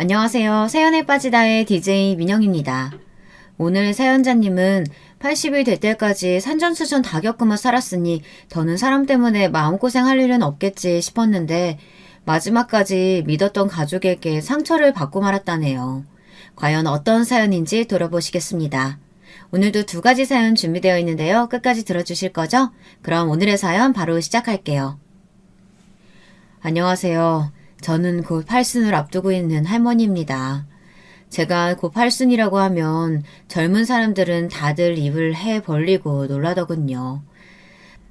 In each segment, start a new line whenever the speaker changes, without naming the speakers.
안녕하세요. 사연에 빠지다의 DJ 민영입니다. 오늘 사연자님은 80이 될 때까지 산전수전 다 겪으며 살았으니 더는 사람 때문에 마음고생할 일은 없겠지 싶었는데 마지막까지 믿었던 가족에게 상처를 받고 말았다네요. 과연 어떤 사연인지 들어보시겠습니다. 오늘도 두 가지 사연 준비되어 있는데요. 끝까지 들어주실 거죠? 그럼 오늘의 사연 바로 시작할게요. 안녕하세요. 저는 곧 팔순을 앞두고 있는 할머니입니다. 제가 곧 팔순이라고 하면 젊은 사람들은 다들 입을 해 벌리고 놀라더군요.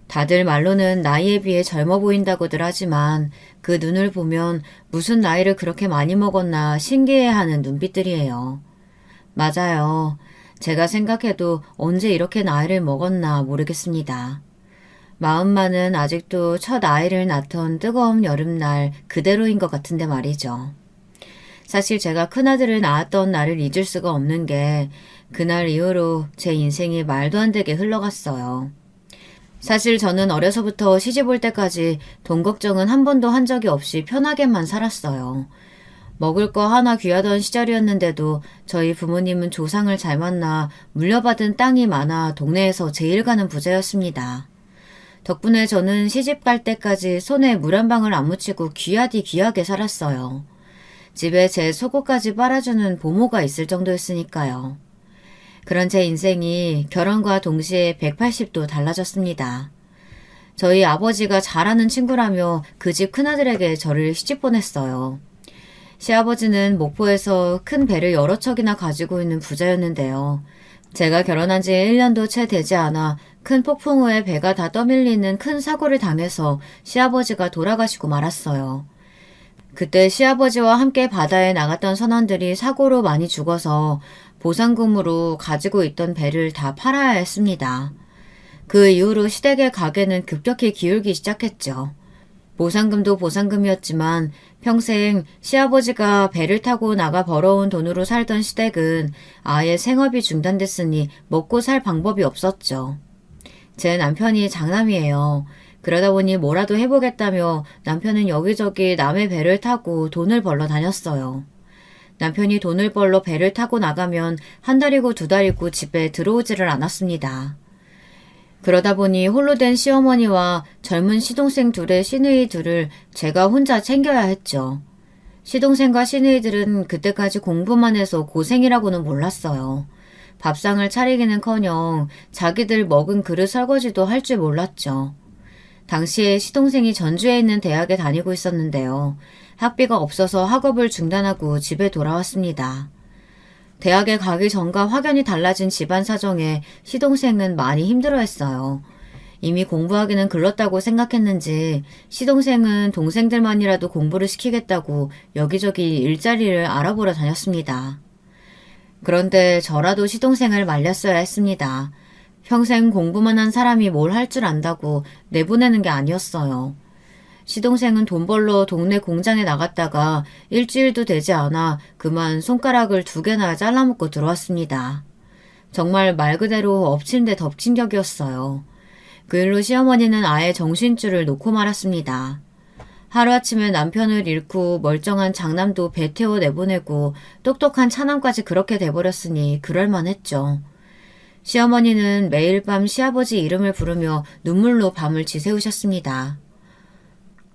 다들 말로는 나이에 비해 젊어 보인다고들 하지만 그 눈을 보면 무슨 나이를 그렇게 많이 먹었나 신기해하는 눈빛들이에요. 맞아요. 제가 생각해도 언제 이렇게 나이를 먹었나 모르겠습니다. 마음만은 아직도 첫 아이를 낳던 뜨거운 여름날 그대로인 것 같은데 말이죠. 사실 제가 큰아들을 낳았던 날을 잊을 수가 없는 게 그날 이후로 제 인생이 말도 안 되게 흘러갔어요. 사실 저는 어려서부터 시집 올 때까지 돈 걱정은 한 번도 한 적이 없이 편하게만 살았어요. 먹을 거 하나 귀하던 시절이었는데도 저희 부모님은 조상을 잘 만나 물려받은 땅이 많아 동네에서 제일 가는 부자였습니다. 덕분에 저는 시집 갈 때까지 손에 물 한 방울 안 묻히고 귀하디 귀하게 살았어요. 집에 제 속옷까지 빨아주는 보모가 있을 정도였으니까요. 그런 제 인생이 결혼과 동시에 180도 달라졌습니다. 저희 아버지가 잘 아는 친구라며 그 집 큰아들에게 저를 시집 보냈어요. 시아버지는 목포에서 큰 배를 여러 척이나 가지고 있는 부자였는데요. 제가 결혼한 지 1년도 채 되지 않아 큰 폭풍 후에 배가 다 떠밀리는 큰 사고를 당해서 시아버지가 돌아가시고 말았어요. 그때 시아버지와 함께 바다에 나갔던 선원들이 사고로 많이 죽어서 보상금으로 가지고 있던 배를 다 팔아야 했습니다. 그 이후로 시댁의 가게는 급격히 기울기 시작했죠. 보상금도 보상금이었지만 평생 시아버지가 배를 타고 나가 벌어온 돈으로 살던 시댁은 아예 생업이 중단됐으니 먹고 살 방법이 없었죠. 제 남편이 장남이에요. 그러다 보니 뭐라도 해보겠다며 남편은 여기저기 남의 배를 타고 돈을 벌러 다녔어요. 남편이 돈을 벌러 배를 타고 나가면 한 달이고 두 달이고 집에 들어오지를 않았습니다. 그러다 보니 홀로 된 시어머니와 젊은 시동생 둘의 시누이들을 제가 혼자 챙겨야 했죠. 시동생과 시누이들은 그때까지 공부만 해서 고생이라고는 몰랐어요. 밥상을 차리기는커녕 자기들 먹은 그릇 설거지도 할 줄 몰랐죠. 당시에 시동생이 전주에 있는 대학에 다니고 있었는데요. 학비가 없어서 학업을 중단하고 집에 돌아왔습니다. 대학에 가기 전과 확연히 달라진 집안 사정에 시동생은 많이 힘들어했어요. 이미 공부하기는 글렀다고 생각했는지 시동생은 동생들만이라도 공부를 시키겠다고 여기저기 일자리를 알아보러 다녔습니다. 그런데 저라도 시동생을 말렸어야 했습니다. 평생 공부만 한 사람이 뭘 할 줄 안다고 내보내는 게 아니었어요. 시동생은 돈 벌러 동네 공장에 나갔다가 일주일도 되지 않아 그만 손가락을 2개나 잘라먹고 들어왔습니다. 정말 말 그대로 엎친 데 덮친 격이었어요. 그 일로 시어머니는 아예 정신줄을 놓고 말았습니다. 하루아침에 남편을 잃고 멀쩡한 장남도 배 태워 내보내고 똑똑한 차남까지 그렇게 돼버렸으니 그럴만했죠. 시어머니는 매일 밤 시아버지 이름을 부르며 눈물로 밤을 지새우셨습니다.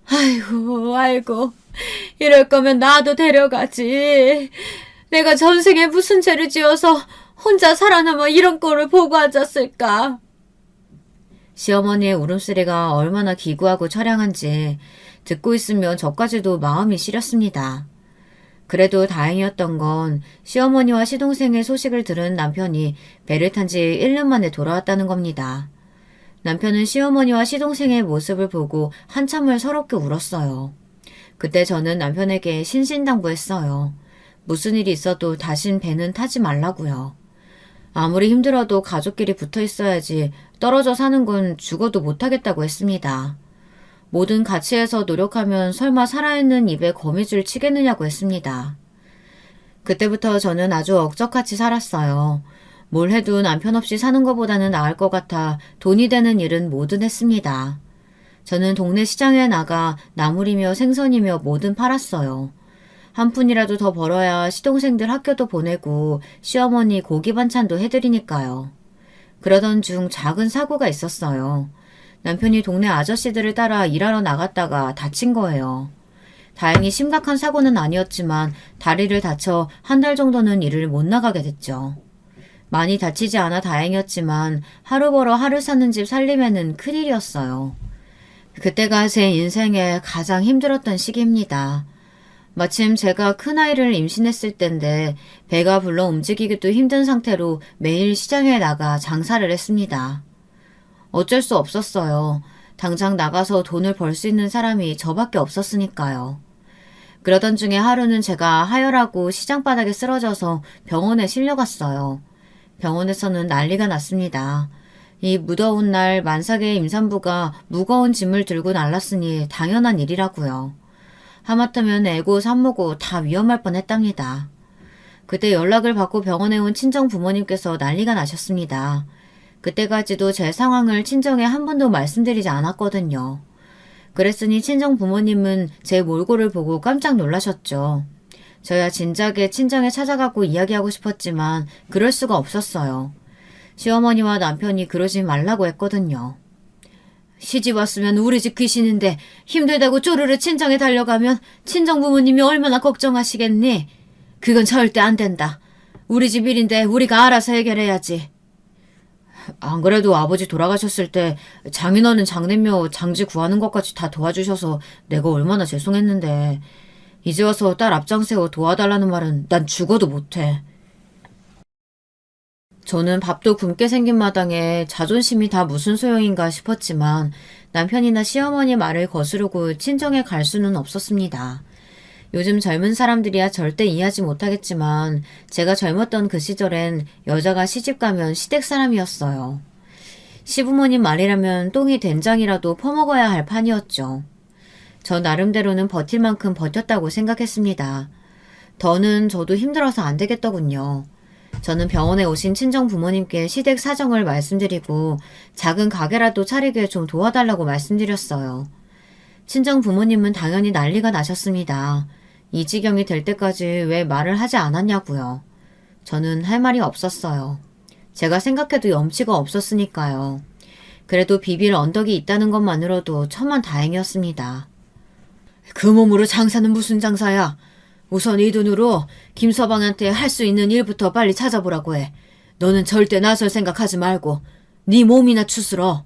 아이고, 이럴 거면 나도 데려가지. 내가 전생에 무슨 죄를 지어서 혼자 살아남아 이런 꼴을 보고 앉았을까. 시어머니의 울음소리가 얼마나 기구하고 처량한지 듣고 있으면 저까지도 마음이 시렸습니다. 그래도 다행이었던 건 시어머니와 시동생의 소식을 들은 남편이 배를 탄 지 1년 만에 돌아왔다는 겁니다. 남편은 시어머니와 시동생의 모습을 보고 한참을 서럽게 울었어요. 그때 저는 남편에게 신신당부했어요. 무슨 일이 있어도 다신 배는 타지 말라고요. 아무리 힘들어도 가족끼리 붙어 있어야지 떨어져 사는 건 죽어도 못하겠다고 했습니다. 뭐든 같이 해서 노력하면 설마 살아있는 입에 거미줄 치겠느냐고 했습니다. 그때부터 저는 아주 억적같이 살았어요. 뭘 해도 남편 없이 사는 것보다는 나을 것 같아 돈이 되는 일은 뭐든 했습니다. 저는 동네 시장에 나가 나물이며 생선이며 뭐든 팔았어요. 한 푼이라도 더 벌어야 시동생들 학교도 보내고 시어머니 고기 반찬도 해드리니까요. 그러던 중 작은 사고가 있었어요. 남편이 동네 아저씨들을 따라 일하러 나갔다가 다친 거예요. 다행히 심각한 사고는 아니었지만 다리를 다쳐 한 달 정도는 일을 못 나가게 됐죠. 많이 다치지 않아 다행이었지만 하루 벌어 하루 사는 집 살림에는 큰일이었어요. 그때가 제 인생에 가장 힘들었던 시기입니다. 마침 제가 큰아이를 임신했을 때인데 배가 불러 움직이기도 힘든 상태로 매일 시장에 나가 장사를 했습니다. 어쩔 수 없었어요. 당장 나가서 돈을 벌 수 있는 사람이 저밖에 없었으니까요. 그러던 중에 하루는 제가 하혈하고 시장 바닥에 쓰러져서 병원에 실려갔어요. 병원에서는 난리가 났습니다. 이 무더운 날 만삭의 임산부가 무거운 짐을 들고 날랐으니 당연한 일이라고요. 하마터면 애고 산모고 다 위험할 뻔했답니다. 그때 연락을 받고 병원에 온 친정 부모님께서 난리가 나셨습니다. 그때까지도 제 상황을 친정에 한 번도 말씀드리지 않았거든요. 그랬으니 친정 부모님은 제 몰골을 보고 깜짝 놀라셨죠. 저야 진작에 친정에 찾아가고 이야기하고 싶었지만 그럴 수가 없었어요. 시어머니와 남편이 그러지 말라고 했거든요. 시집 왔으면 우리 집 귀신인데 힘들다고 쪼르르 친정에 달려가면 친정 부모님이 얼마나 걱정하시겠니? 그건 절대 안 된다. 우리 집 일인데 우리가 알아서 해결해야지. 안 그래도 아버지 돌아가셨을 때 장인어른 장례묘 장지 구하는 것까지 다 도와주셔서 내가 얼마나 죄송했는데 이제 와서 딸 앞장세워 도와달라는 말은 난 죽어도 못해. 저는 밥도 굶게 생긴 마당에 자존심이 다 무슨 소용인가 싶었지만 남편이나 시어머니 말을 거스르고 친정에 갈 수는 없었습니다. 요즘 젊은 사람들이야 절대 이해하지 못하겠지만 제가 젊었던 그 시절엔 여자가 시집가면 시댁 사람이었어요. 시부모님 말이라면 똥이 된장이라도 퍼먹어야 할 판이었죠. 저 나름대로는 버틸 만큼 버텼다고 생각했습니다. 더는 저도 힘들어서 안 되겠더군요. 저는 병원에 오신 친정 부모님께 시댁 사정을 말씀드리고 작은 가게라도 차리게 좀 도와달라고 말씀드렸어요. 친정 부모님은 당연히 난리가 나셨습니다. 이 지경이 될 때까지 왜 말을 하지 않았냐고요. 저는 할 말이 없었어요. 제가 생각해도 염치가 없었으니까요. 그래도 비빌 언덕이 있다는 것만으로도 천만다행이었습니다. 그 몸으로 장사는 무슨 장사야? 우선 이 돈으로 김서방한테 할 수 있는 일부터 빨리 찾아보라고 해. 너는 절대 나설 생각하지 말고 네 몸이나 추스러.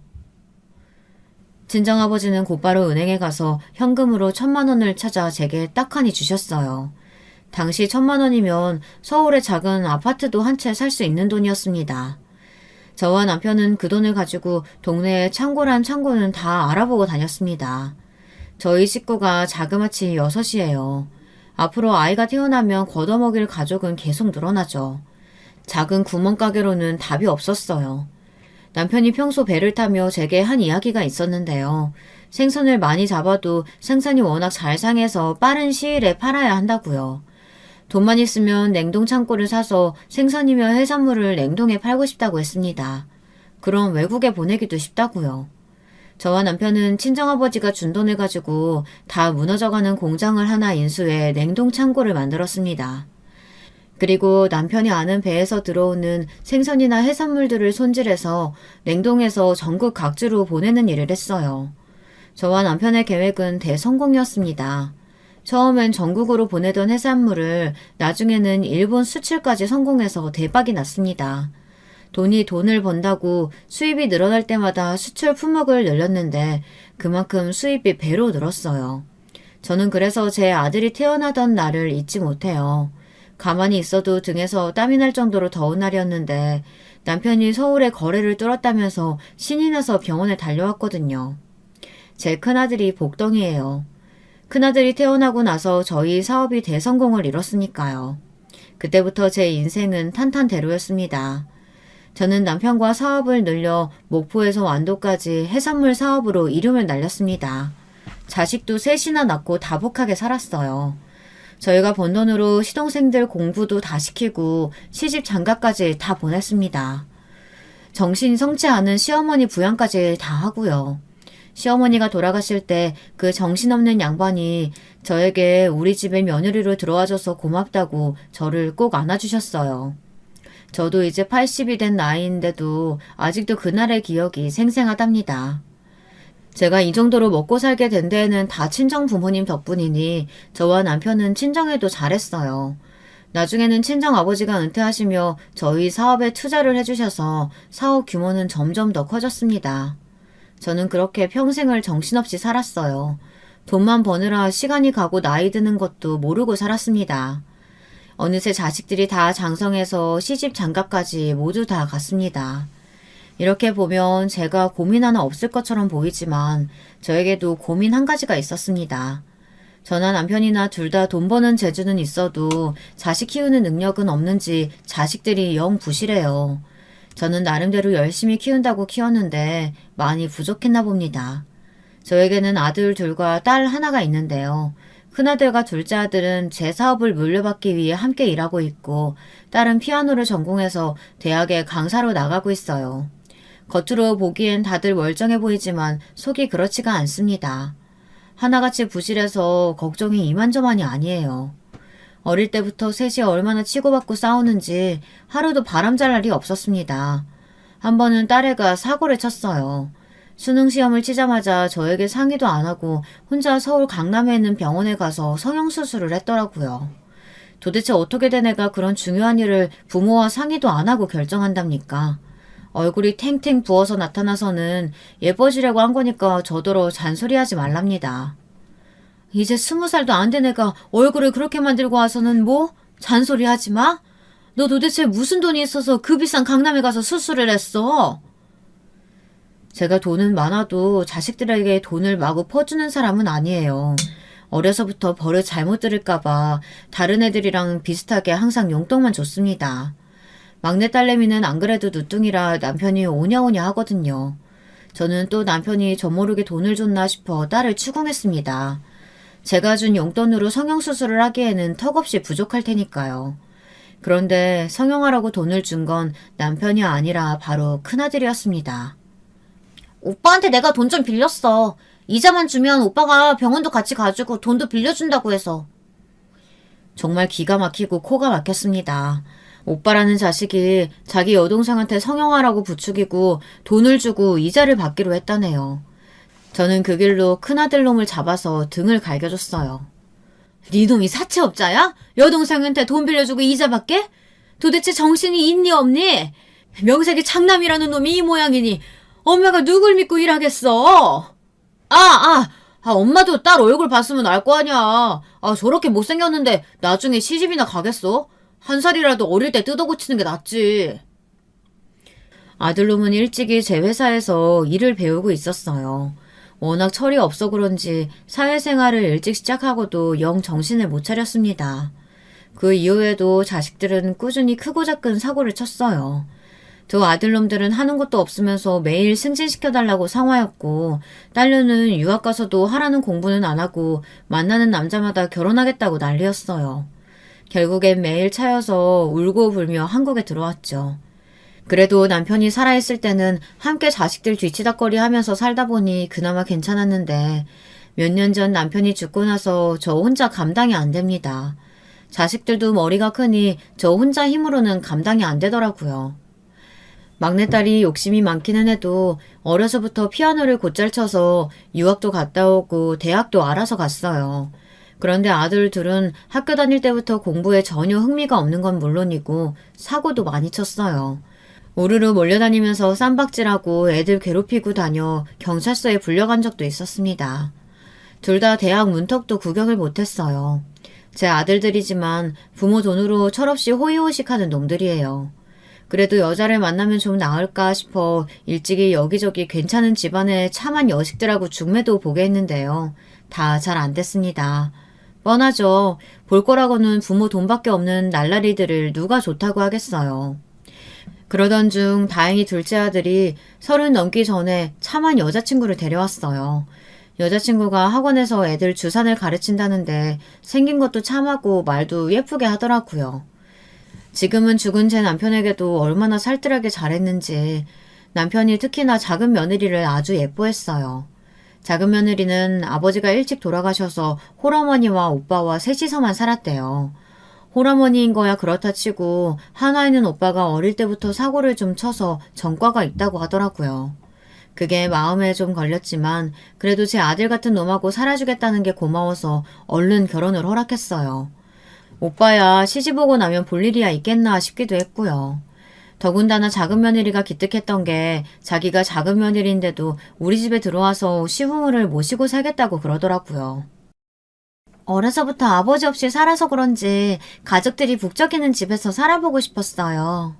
친정아버지는 곧바로 은행에 가서 현금으로 1,000만 원을 찾아 제게 딱하니 주셨어요. 당시 1,000만 원이면 서울의 작은 아파트도 한 채 살 수 있는 돈이었습니다. 저와 남편은 그 돈을 가지고 동네의 창고란 창고는 다 알아보고 다녔습니다. 저희 식구가 자그마치 6이에요. 앞으로 아이가 태어나면 걷어먹일 가족은 계속 늘어나죠. 작은 구멍가게로는 답이 없었어요. 남편이 평소 배를 타며 제게 한 이야기가 있었는데요. 생선을 많이 잡아도 생선이 워낙 잘 상해서 빠른 시일에 팔아야 한다고요. 돈만 있으면 냉동 창고를 사서 생선이며 해산물을 냉동해 팔고 싶다고 했습니다. 그럼 외국에 보내기도 쉽다고요. 저와 남편은 친정아버지가 준 돈을 가지고 다 무너져가는 공장을 하나 인수해 냉동 창고를 만들었습니다. 그리고 남편이 아는 배에서 들어오는 생선이나 해산물들을 손질해서 냉동해서 전국 각지로 보내는 일을 했어요. 저와 남편의 계획은 대성공이었습니다. 처음엔 전국으로 보내던 해산물을 나중에는 일본 수출까지 성공해서 대박이 났습니다. 돈이 돈을 번다고 수입이 늘어날 때마다 수출 품목을 늘렸는데 그만큼 수입이 배로 늘었어요. 저는 그래서 제 아들이 태어나던 날을 잊지 못해요. 가만히 있어도 등에서 땀이 날 정도로 더운 날이었는데 남편이 서울에 거래를 뚫었다면서 신이 나서 병원에 달려왔거든요. 제 큰아들이 복덩이예요. 큰아들이 태어나고 나서 저희 사업이 대성공을 이뤘으니까요. 그때부터 제 인생은 탄탄대로였습니다. 저는 남편과 사업을 늘려 목포에서 완도까지 해산물 사업으로 이름을 날렸습니다. 자식도 셋이나 낳고 다복하게 살았어요. 저희가 번 돈으로 시동생들 공부도 다 시키고 시집 장가까지 다 보냈습니다. 정신이 성치 않은 시어머니 부양까지 다 하고요. 시어머니가 돌아가실 때 그 정신없는 양반이 저에게 우리 집에 며느리로 들어와줘서 고맙다고 저를 꼭 안아주셨어요. 저도 이제 80이 된 나이인데도 아직도 그날의 기억이 생생하답니다. 제가 이 정도로 먹고 살게 된 데에는 다 친정 부모님 덕분이니 저와 남편은 친정에도 잘했어요. 나중에는 친정 아버지가 은퇴하시며 저희 사업에 투자를 해주셔서 사업 규모는 점점 더 커졌습니다. 저는 그렇게 평생을 정신없이 살았어요. 돈만 버느라 시간이 가고 나이 드는 것도 모르고 살았습니다. 어느새 자식들이 다 장성해서 시집 장가까지 모두 다 갔습니다. 이렇게 보면 제가 고민 하나 없을 것처럼 보이지만 저에게도 고민 한 가지가 있었습니다. 저나 남편이나 둘 다 돈 버는 재주는 있어도 자식 키우는 능력은 없는지 자식들이 영 부실해요. 저는 나름대로 열심히 키운다고 키웠는데 많이 부족했나 봅니다. 저에게는 아들 둘과 딸 하나가 있는데요. 큰아들과 둘째 아들은 제 사업을 물려받기 위해 함께 일하고 있고 딸은 피아노를 전공해서 대학에 강사로 나가고 있어요. 겉으로 보기엔 다들 멀쩡해 보이지만 속이 그렇지가 않습니다. 하나같이 부실해서 걱정이 이만저만이 아니에요. 어릴 때부터 셋이 얼마나 치고받고 싸우는지 하루도 바람잘 날이 없었습니다. 한 번은 딸애가 사고를 쳤어요. 수능 시험을 치자마자 저에게 상의도 안 하고 혼자 서울 강남에 있는 병원에 가서 성형수술을 했더라고요. 도대체 어떻게 된 애가 그런 중요한 일을 부모와 상의도 안 하고 결정한답니까? 얼굴이 탱탱 부어서 나타나서는 예뻐지려고 한 거니까 저더러 잔소리하지 말랍니다. 이제 20살도 안 된 애가 얼굴을 그렇게 만들고 와서는 뭐? 잔소리하지 마? 너 도대체 무슨 돈이 있어서 그 비싼 강남에 가서 수술을 했어? 제가 돈은 많아도 자식들에게 돈을 마구 퍼주는 사람은 아니에요. 어려서부터 버릇 잘못 들을까봐 다른 애들이랑 비슷하게 항상 용돈만 줬습니다. 막내 딸내미는 안 그래도 누뚱이라 남편이 오냐오냐 하거든요. 저는 또 남편이 저 모르게 돈을 줬나 싶어 딸을 추궁했습니다. 제가 준 용돈으로 성형수술을 하기에는 턱없이 부족할 테니까요. 그런데 성형하라고 돈을 준 건 남편이 아니라 바로 큰아들이었습니다. 오빠한테 내가 돈 좀 빌렸어. 이자만 주면 오빠가 병원도 같이 가지고 돈도 빌려준다고 해서. 정말 기가 막히고 코가 막혔습니다. 오빠라는 자식이 자기 여동생한테 성형하라고 부추기고 돈을 주고 이자를 받기로 했다네요. 저는 그 길로 큰아들 놈을 잡아서 등을 갈겨줬어요. 네 놈이 사채업자야? 여동생한테 돈 빌려주고 이자 받게? 도대체 정신이 있니 없니? 명색이 장남이라는 놈이 이 모양이니 엄마가 누굴 믿고 일하겠어? 엄마도 딸 얼굴 봤으면 알 거 아니야. 저렇게 못생겼는데 나중에 시집이나 가겠어? 한 살이라도 어릴 때 뜯어고치는 게 낫지. 아들놈은 일찍이 제 회사에서 일을 배우고 있었어요. 워낙 철이 없어 그런지 사회생활을 일찍 시작하고도 영 정신을 못 차렸습니다. 그 이후에도 자식들은 꾸준히 크고 작은 사고를 쳤어요. 두 아들놈들은 하는 것도 없으면서 매일 승진시켜달라고 상화였고 딸녀는 유학 가서도 하라는 공부는 안 하고 만나는 남자마다 결혼하겠다고 난리였어요. 결국엔 매일 차여서 울고 불며 한국에 들어왔죠. 그래도 남편이 살아있을 때는 함께 자식들 뒤치다꺼리 하면서 살다 보니 그나마 괜찮았는데 몇 년 전 남편이 죽고 나서 저 혼자 감당이 안 됩니다. 자식들도 머리가 크니 저 혼자 힘으로는 감당이 안 되더라고요. 막내딸이 욕심이 많기는 해도 어려서부터 피아노를 곧잘 쳐서 유학도 갔다 오고 대학도 알아서 갔어요. 그런데 아들 둘은 학교 다닐 때부터 공부에 전혀 흥미가 없는 건 물론이고 사고도 많이 쳤어요. 우르르 몰려다니면서 쌈박질하고 애들 괴롭히고 다녀 경찰서에 불려간 적도 있었습니다. 둘 다 대학 문턱도 구경을 못했어요. 제 아들들이지만 부모 돈으로 철없이 호의호식하는 놈들이에요. 그래도 여자를 만나면 좀 나을까 싶어 일찍이 여기저기 괜찮은 집안의 참한 여식들하고 중매도 보게 했는데요. 다 잘 안 됐습니다. 뻔하죠. 볼 거라고는 부모 돈밖에 없는 날라리들을 누가 좋다고 하겠어요. 그러던 중 다행히 둘째 아들이 30 넘기 전에 참한 여자친구를 데려왔어요. 여자친구가 학원에서 애들 주산을 가르친다는데 생긴 것도 참하고 말도 예쁘게 하더라고요. 지금은 죽은 제 남편에게도 얼마나 살뜰하게 잘했는지 남편이 특히나 작은 며느리를 아주 예뻐했어요. 작은 며느리는 아버지가 일찍 돌아가셔서 홀어머니와 오빠와 셋이서만 살았대요. 홀어머니인 거야 그렇다 치고 하나 있는 오빠가 어릴 때부터 사고를 좀 쳐서 전과가 있다고 하더라고요. 그게 마음에 좀 걸렸지만 그래도 제 아들 같은 놈하고 살아주겠다는 게 고마워서 얼른 결혼을 허락했어요. 오빠야 시집 오고 나면 볼 일이야 있겠나 싶기도 했고요. 더군다나 작은 며느리가 기특했던 게 자기가 작은 며느리인데도 우리 집에 들어와서 시부모를 모시고 살겠다고 그러더라고요. 어려서부터 아버지 없이 살아서 그런지 가족들이 북적이는 집에서 살아보고 싶었어요.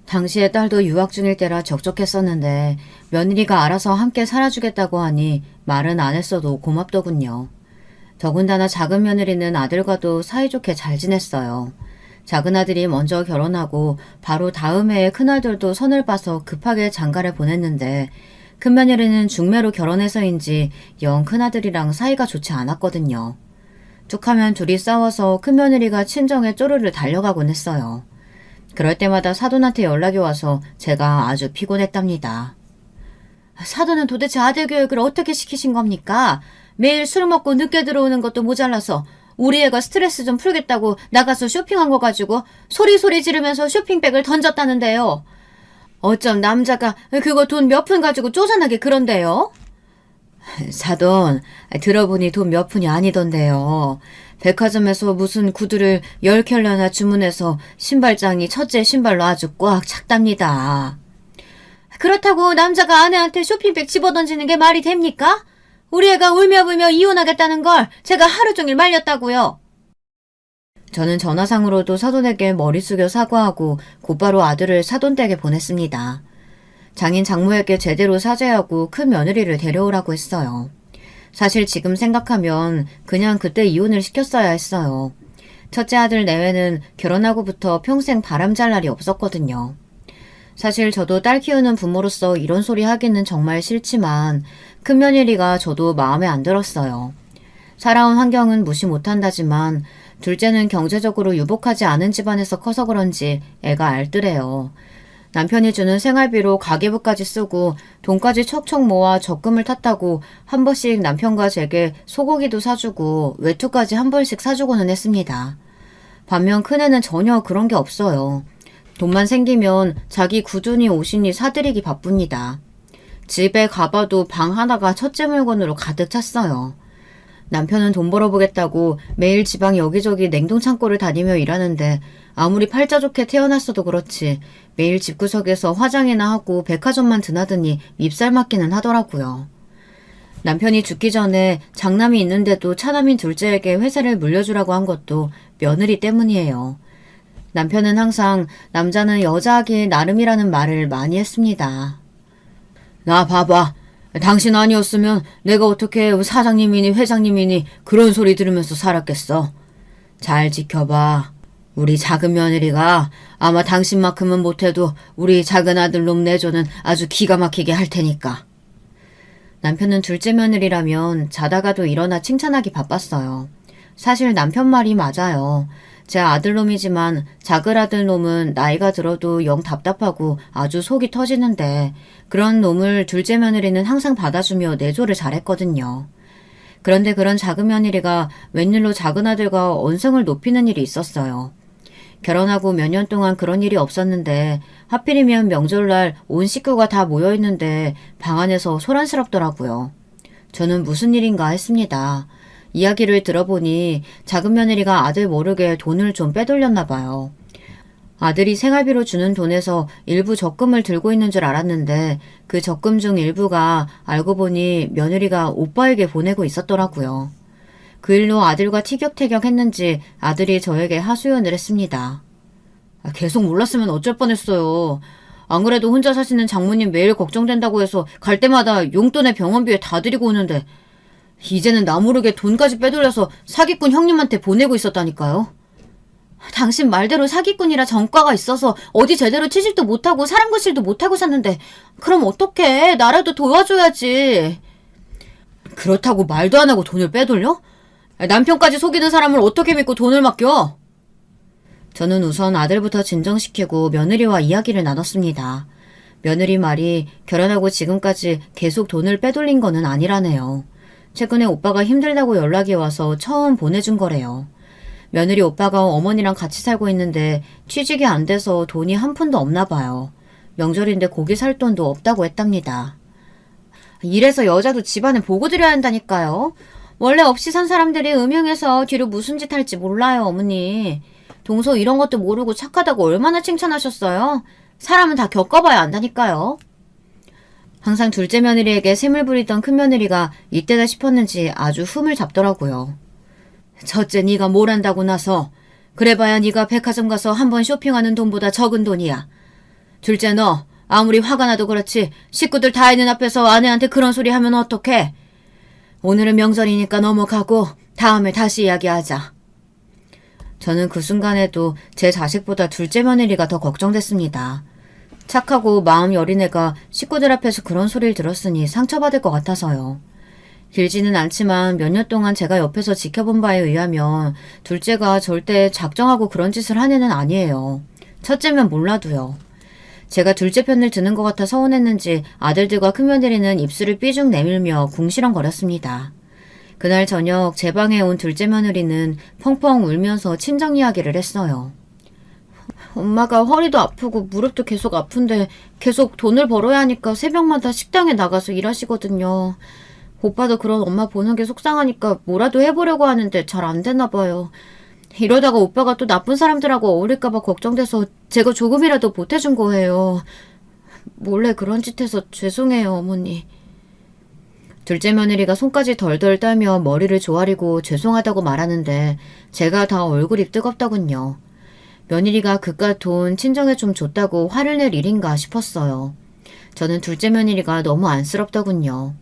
당시에 딸도 유학 중일 때라 적적했었는데 며느리가 알아서 함께 살아주겠다고 하니 말은 안 했어도 고맙더군요. 더군다나 작은 며느리는 아들과도 사이좋게 잘 지냈어요. 작은 아들이 먼저 결혼하고 바로 다음 해에 큰아들도 선을 봐서 급하게 장가를 보냈는데 큰 며느리는 중매로 결혼해서인지 영 큰아들이랑 사이가 좋지 않았거든요. 툭하면 둘이 싸워서 큰 며느리가 친정에 쪼르르 달려가곤 했어요. 그럴 때마다 사돈한테 연락이 와서 제가 아주 피곤했답니다. 사돈은 도대체 아들 교육을 어떻게 시키신 겁니까? 매일 술 먹고 늦게 들어오는 것도 모자라서 우리 애가 스트레스 좀 풀겠다고 나가서 쇼핑한 거 가지고 소리소리 지르면서 쇼핑백을 던졌다는데요. 어쩜 남자가 그거 돈 몇 푼 가지고 쪼잔하게 그런데요? 사돈, 들어보니 돈 몇 푼이 아니던데요. 백화점에서 무슨 구두를 10켤레나 주문해서 신발장이 첫째 신발로 아주 꽉 찼답니다. 그렇다고 남자가 아내한테 쇼핑백 집어던지는 게 말이 됩니까? 우리 애가 울며불며 이혼하겠다는 걸 제가 하루 종일 말렸다고요. 저는 전화상으로도 사돈에게 머리 숙여 사과하고 곧바로 아들을 사돈 댁에 보냈습니다. 장인 장모에게 제대로 사죄하고 큰 며느리를 데려오라고 했어요. 사실 지금 생각하면 그냥 그때 이혼을 시켰어야 했어요. 첫째 아들 내외는 결혼하고부터 평생 바람 잘 날이 없었거든요. 사실 저도 딸 키우는 부모로서 이런 소리 하기는 정말 싫지만 큰 며느리가 저도 마음에 안 들었어요. 살아온 환경은 무시 못한다지만 둘째는 경제적으로 유복하지 않은 집안에서 커서 그런지 애가 알뜰해요. 남편이 주는 생활비로 가계부까지 쓰고 돈까지 척척 모아 적금을 탔다고 한 번씩 남편과 제게 소고기도 사주고 외투까지 한 벌씩 사주고는 했습니다. 반면 큰애는 전혀 그런 게 없어요. 돈만 생기면 자기 구두니 옷이니 사들이기 바쁩니다. 집에 가봐도 방 하나가 첫째 물건으로 가득 찼어요. 남편은 돈 벌어보겠다고 매일 지방 여기저기 냉동창고를 다니며 일하는데 아무리 팔자 좋게 태어났어도 그렇지 매일 집구석에서 화장이나 하고 백화점만 드나드니 밉살 맞기는 하더라고요. 남편이 죽기 전에 장남이 있는데도 차남인 둘째에게 회사를 물려주라고 한 것도 며느리 때문이에요. 남편은 항상 남자는 여자하기 나름이라는 말을 많이 했습니다. 나 봐봐. 당신 아니었으면 내가 어떻게 사장님이니 회장님이니 그런 소리 들으면서 살았겠어. 잘 지켜봐. 우리 작은 며느리가 아마 당신만큼은 못해도 우리 작은 아들 놈 내조는 아주 기가 막히게 할 테니까. 남편은 둘째 며느리라면 자다가도 일어나 칭찬하기 바빴어요. 사실 남편 말이 맞아요. 제 아들놈이지만 작은 아들놈은 나이가 들어도 영 답답하고 아주 속이 터지는데 그런 놈을 둘째 며느리는 항상 받아주며 내조를 잘했거든요. 그런데 그런 작은 며느리가 웬일로 작은 아들과 언성을 높이는 일이 있었어요. 결혼하고 몇 년 동안 그런 일이 없었는데 하필이면 명절날 온 식구가 다 모여있는데 방 안에서 소란스럽더라고요. 저는 무슨 일인가 했습니다. 이야기를 들어보니 작은 며느리가 아들 모르게 돈을 좀 빼돌렸나 봐요. 아들이 생활비로 주는 돈에서 일부 적금을 들고 있는 줄 알았는데 그 적금 중 일부가 알고 보니 며느리가 오빠에게 보내고 있었더라고요. 그 일로 아들과 티격태격 했는지 아들이 저에게 하소연을 했습니다. 계속 몰랐으면 어쩔 뻔했어요. 안 그래도 혼자 사시는 장모님 매일 걱정된다고 해서 갈 때마다 용돈에 병원비에 다 드리고 오는데 이제는 나 모르게 돈까지 빼돌려서 사기꾼 형님한테 보내고 있었다니까요. 당신 말대로 사기꾼이라 전과가 있어서 어디 제대로 취직도 못하고 사람 구실도 못하고 샀는데 그럼 어떡해. 나라도 도와줘야지. 그렇다고 말도 안 하고 돈을 빼돌려? 남편까지 속이는 사람을 어떻게 믿고 돈을 맡겨? 저는 우선 아들부터 진정시키고 며느리와 이야기를 나눴습니다. 며느리 말이 결혼하고 지금까지 계속 돈을 빼돌린 거는 아니라네요. 최근에 오빠가 힘들다고 연락이 와서 처음 보내준 거래요. 며느리 오빠가 어머니랑 같이 살고 있는데 취직이 안 돼서 돈이 한 푼도 없나 봐요. 명절인데 고기 살 돈도 없다고 했답니다. 이래서 여자도 집안을 보고 드려야 한다니까요. 원래 없이 산 사람들이 음흉해서 뒤로 무슨 짓 할지 몰라요, 어머니. 동서 이런 것도 모르고 착하다고 얼마나 칭찬하셨어요? 사람은 다 겪어봐야 안다니까요. 항상 둘째 며느리에게 샘을 부리던 큰 며느리가 이때다 싶었는지 아주 흠을 잡더라고요. 첫째 네가 뭘 한다고 나서 그래봐야 네가 백화점 가서 한 번 쇼핑하는 돈보다 적은 돈이야. 둘째 너 아무리 화가 나도 그렇지 식구들 다 있는 앞에서 아내한테 그런 소리 하면 어떡해. 오늘은 명절이니까 넘어가고 다음에 다시 이야기하자. 저는 그 순간에도 제 자식보다 둘째 며느리가 더 걱정됐습니다. 착하고 마음 여린 애가 식구들 앞에서 그런 소리를 들었으니 상처받을 것 같아서요. 길지는 않지만 몇 년 동안 제가 옆에서 지켜본 바에 의하면 둘째가 절대 작정하고 그런 짓을 한 애는 아니에요. 첫째면 몰라도요. 제가 둘째 편을 드는 것 같아 서운했는지 아들들과 큰며느리는 입술을 삐죽 내밀며 궁시렁거렸습니다. 그날 저녁 제 방에 온 둘째 며느리는 펑펑 울면서 친정 이야기를 했어요. 엄마가 허리도 아프고 무릎도 계속 아픈데 계속 돈을 벌어야 하니까 새벽마다 식당에 나가서 일하시거든요. 오빠도 그런 엄마 보는 게 속상하니까 뭐라도 해보려고 하는데 잘 안 되나 봐요. 이러다가 오빠가 또 나쁜 사람들하고 어울릴까봐 걱정돼서 제가 조금이라도 보태준 거예요. 몰래 그런 짓 해서 죄송해요, 어머니. 둘째 며느리가 손까지 덜덜 떨며 머리를 조아리고 죄송하다고 말하는데 제가 다 얼굴이 뜨겁더군요. 며느리가 그깟 돈 친정에 좀 줬다고 화를 낼 일인가 싶었어요. 저는 둘째 며느리가 너무 안쓰럽더군요.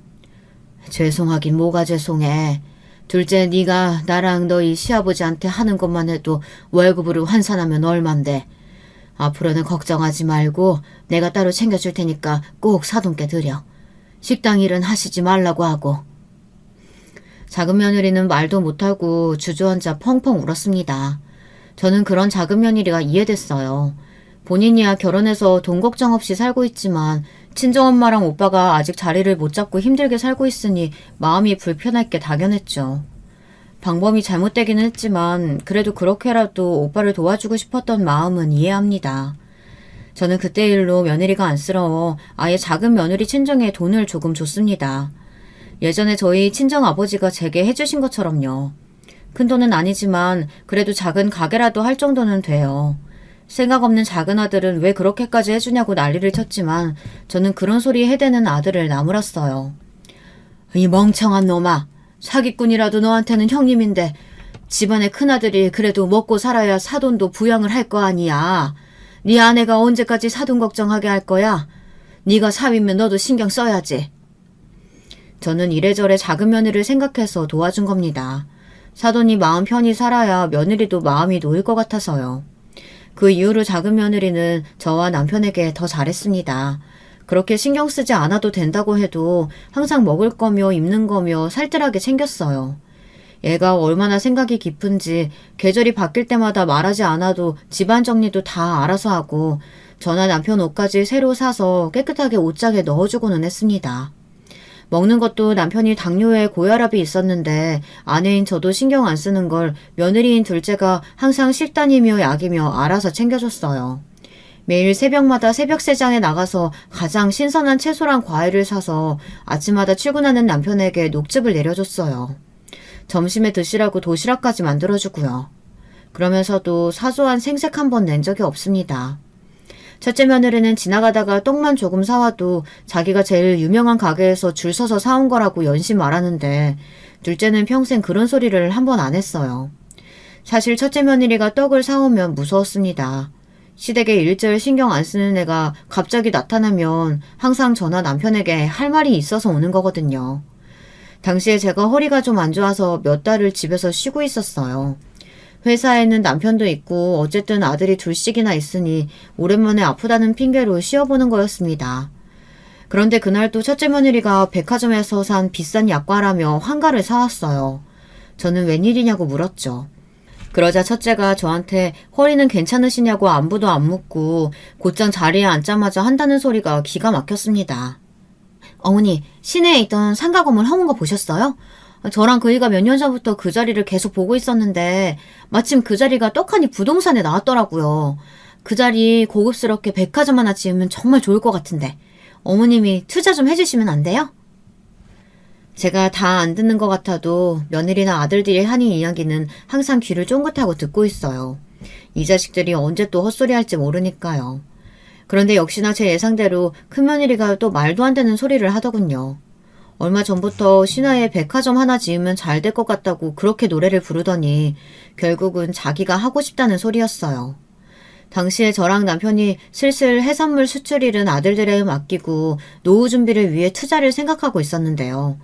죄송하긴 뭐가 죄송해. 둘째 네가 나랑 너희 시아버지한테 하는 것만 해도 월급으로 환산하면 얼만데. 앞으로는 걱정하지 말고 내가 따로 챙겨줄 테니까 꼭 사돈께 드려. 식당 일은 하시지 말라고 하고. 작은 며느리는 말도 못하고 주저앉아 펑펑 울었습니다. 저는 그런 작은 며느리가 이해됐어요. 본인이야 결혼해서 돈 걱정 없이 살고 있지만 친정엄마랑 오빠가 아직 자리를 못 잡고 힘들게 살고 있으니 마음이 불편할 게 당연했죠. 방법이 잘못되기는 했지만 그래도 그렇게라도 오빠를 도와주고 싶었던 마음은 이해합니다. 저는 그때 일로 며느리가 안쓰러워 아예 작은 며느리 친정에 돈을 조금 줬습니다. 예전에 저희 친정아버지가 제게 해주신 것처럼요. 큰돈은 아니지만 그래도 작은 가게라도 할 정도는 돼요. 생각 없는 작은 아들은 왜 그렇게까지 해주냐고 난리를 쳤지만 저는 그런 소리 해대는 아들을 나무랐어요. 이 멍청한 놈아. 사기꾼이라도 너한테는 형님인데 집안의 큰아들이 그래도 먹고 살아야 사돈도 부양을 할 거 아니야. 네 아내가 언제까지 사돈 걱정하게 할 거야? 네가 사위면 너도 신경 써야지. 저는 이래저래 작은 며느리를 생각해서 도와준 겁니다. 사돈이 마음 편히 살아야 며느리도 마음이 놓일 것 같아서요. 그 이후로 작은 며느리는 저와 남편에게 더 잘했습니다. 그렇게 신경 쓰지 않아도 된다고 해도 항상 먹을 거며 입는 거며 살뜰하게 챙겼어요. 애가 얼마나 생각이 깊은지 계절이 바뀔 때마다 말하지 않아도 집안 정리도 다 알아서 하고 저나 남편 옷까지 새로 사서 깨끗하게 옷장에 넣어주고는 했습니다. 먹는 것도 남편이 당뇨에 고혈압이 있었는데 아내인 저도 신경 안 쓰는 걸 며느리인 둘째가 항상 식단이며 약이며 알아서 챙겨줬어요. 매일 새벽마다 새벽세장에 나가서 가장 신선한 채소랑 과일을 사서 아침마다 출근하는 남편에게 녹즙을 내려줬어요. 점심에 드시라고 도시락까지 만들어주고요. 그러면서도 사소한 생색 한 번 낸 적이 없습니다. 첫째 며느리는 지나가다가 떡만 조금 사와도 자기가 제일 유명한 가게에서 줄 서서 사온 거라고 연신 말하는데 둘째는 평생 그런 소리를 한 번 안 했어요. 사실 첫째 며느리가 떡을 사오면 무서웠습니다. 시댁에 일절 신경 안 쓰는 애가 갑자기 나타나면 항상 저나 남편에게 할 말이 있어서 오는 거거든요. 당시에 제가 허리가 좀 안 좋아서 몇 달을 집에서 쉬고 있었어요. 회사에는 남편도 있고 어쨌든 아들이 둘씩이나 있으니 오랜만에 아프다는 핑계로 쉬어보는 거였습니다. 그런데 그날 또 첫째 며느리가 백화점에서 산 비싼 약과라며 환가를 사왔어요. 저는 웬일이냐고 물었죠. 그러자 첫째가 저한테 허리는 괜찮으시냐고 안부도 안 묻고 곧장 자리에 앉자마자 한다는 소리가 기가 막혔습니다. 어머니, 시내에 있던 상가 건물 허문 거 보셨어요? 저랑 그이가 몇 년 전부터 그 자리를 계속 보고 있었는데 마침 그 자리가 떡하니 부동산에 나왔더라고요. 그 자리 고급스럽게 백화점 하나 지으면 정말 좋을 것 같은데 어머님이 투자 좀 해주시면 안 돼요? 제가 다 안 듣는 것 같아도 며느리나 아들들이 하는 이야기는 항상 귀를 쫑긋하고 듣고 있어요. 이 자식들이 언제 또 헛소리할지 모르니까요. 그런데 역시나 제 예상대로 큰며느리가 또 말도 안 되는 소리를 하더군요. 얼마 전부터 신화에 백화점 하나 지으면 잘 될 것 같다고 그렇게 노래를 부르더니 결국은 자기가 하고 싶다는 소리였어요. 당시에 저랑 남편이 슬슬 해산물 수출 일은 아들들에 맡기고 노후 준비를 위해 투자를 생각하고 있었는데요.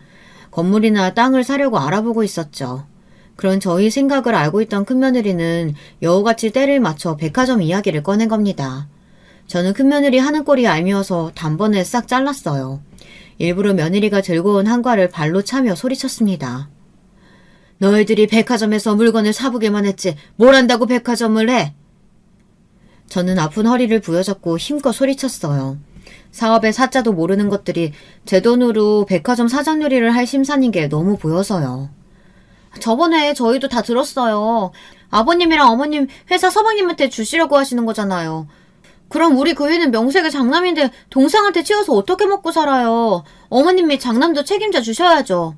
건물이나 땅을 사려고 알아보고 있었죠. 그런 저희 생각을 알고 있던 큰며느리는 여우같이 때를 맞춰 백화점 이야기를 꺼낸 겁니다. 저는 큰며느리 하는 꼴이 얄미워서 단번에 싹 잘랐어요. 일부러 며느리가 들고 온 한과를 발로 차며 소리쳤습니다. 너희들이 백화점에서 물건을 사보기만 했지 뭘 한다고 백화점을 해? 저는 아픈 허리를 부여잡고 힘껏 소리쳤어요. 사업의 사자도 모르는 것들이 제 돈으로 백화점 사장 요리를 할 심산인 게 너무 보여서요. 저번에 저희도 다 들었어요. 아버님이랑 어머님 회사 서방님한테 주시려고 하시는 거잖아요. 그럼 우리 그 애는 명색의 장남인데 동생한테 치워서 어떻게 먹고 살아요. 어머님이 장남도 책임져 주셔야죠.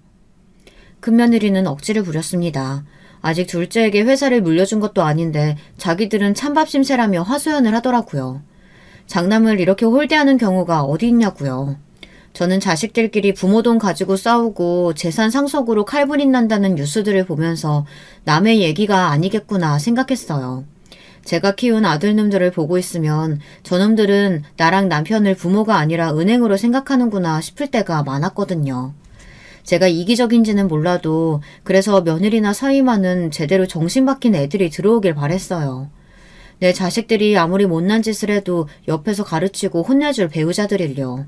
큰며느리는 억지를 부렸습니다. 아직 둘째에게 회사를 물려준 것도 아닌데 자기들은 찬밥 심세라며 하소연을 하더라고요. 장남을 이렇게 홀대하는 경우가 어디 있냐고요. 저는 자식들끼리 부모 돈 가지고 싸우고 재산 상속으로 칼분이 난다는 뉴스들을 보면서 남의 얘기가 아니겠구나 생각했어요. 제가 키운 아들놈들을 보고 있으면 저놈들은 나랑 남편을 부모가 아니라 은행으로 생각하는구나 싶을 때가 많았거든요. 제가 이기적인지는 몰라도 그래서 며느리나 사위만은 제대로 정신 박힌 애들이 들어오길 바랬어요. 내 자식들이 아무리 못난 짓을 해도 옆에서 가르치고 혼내줄 배우자들일요.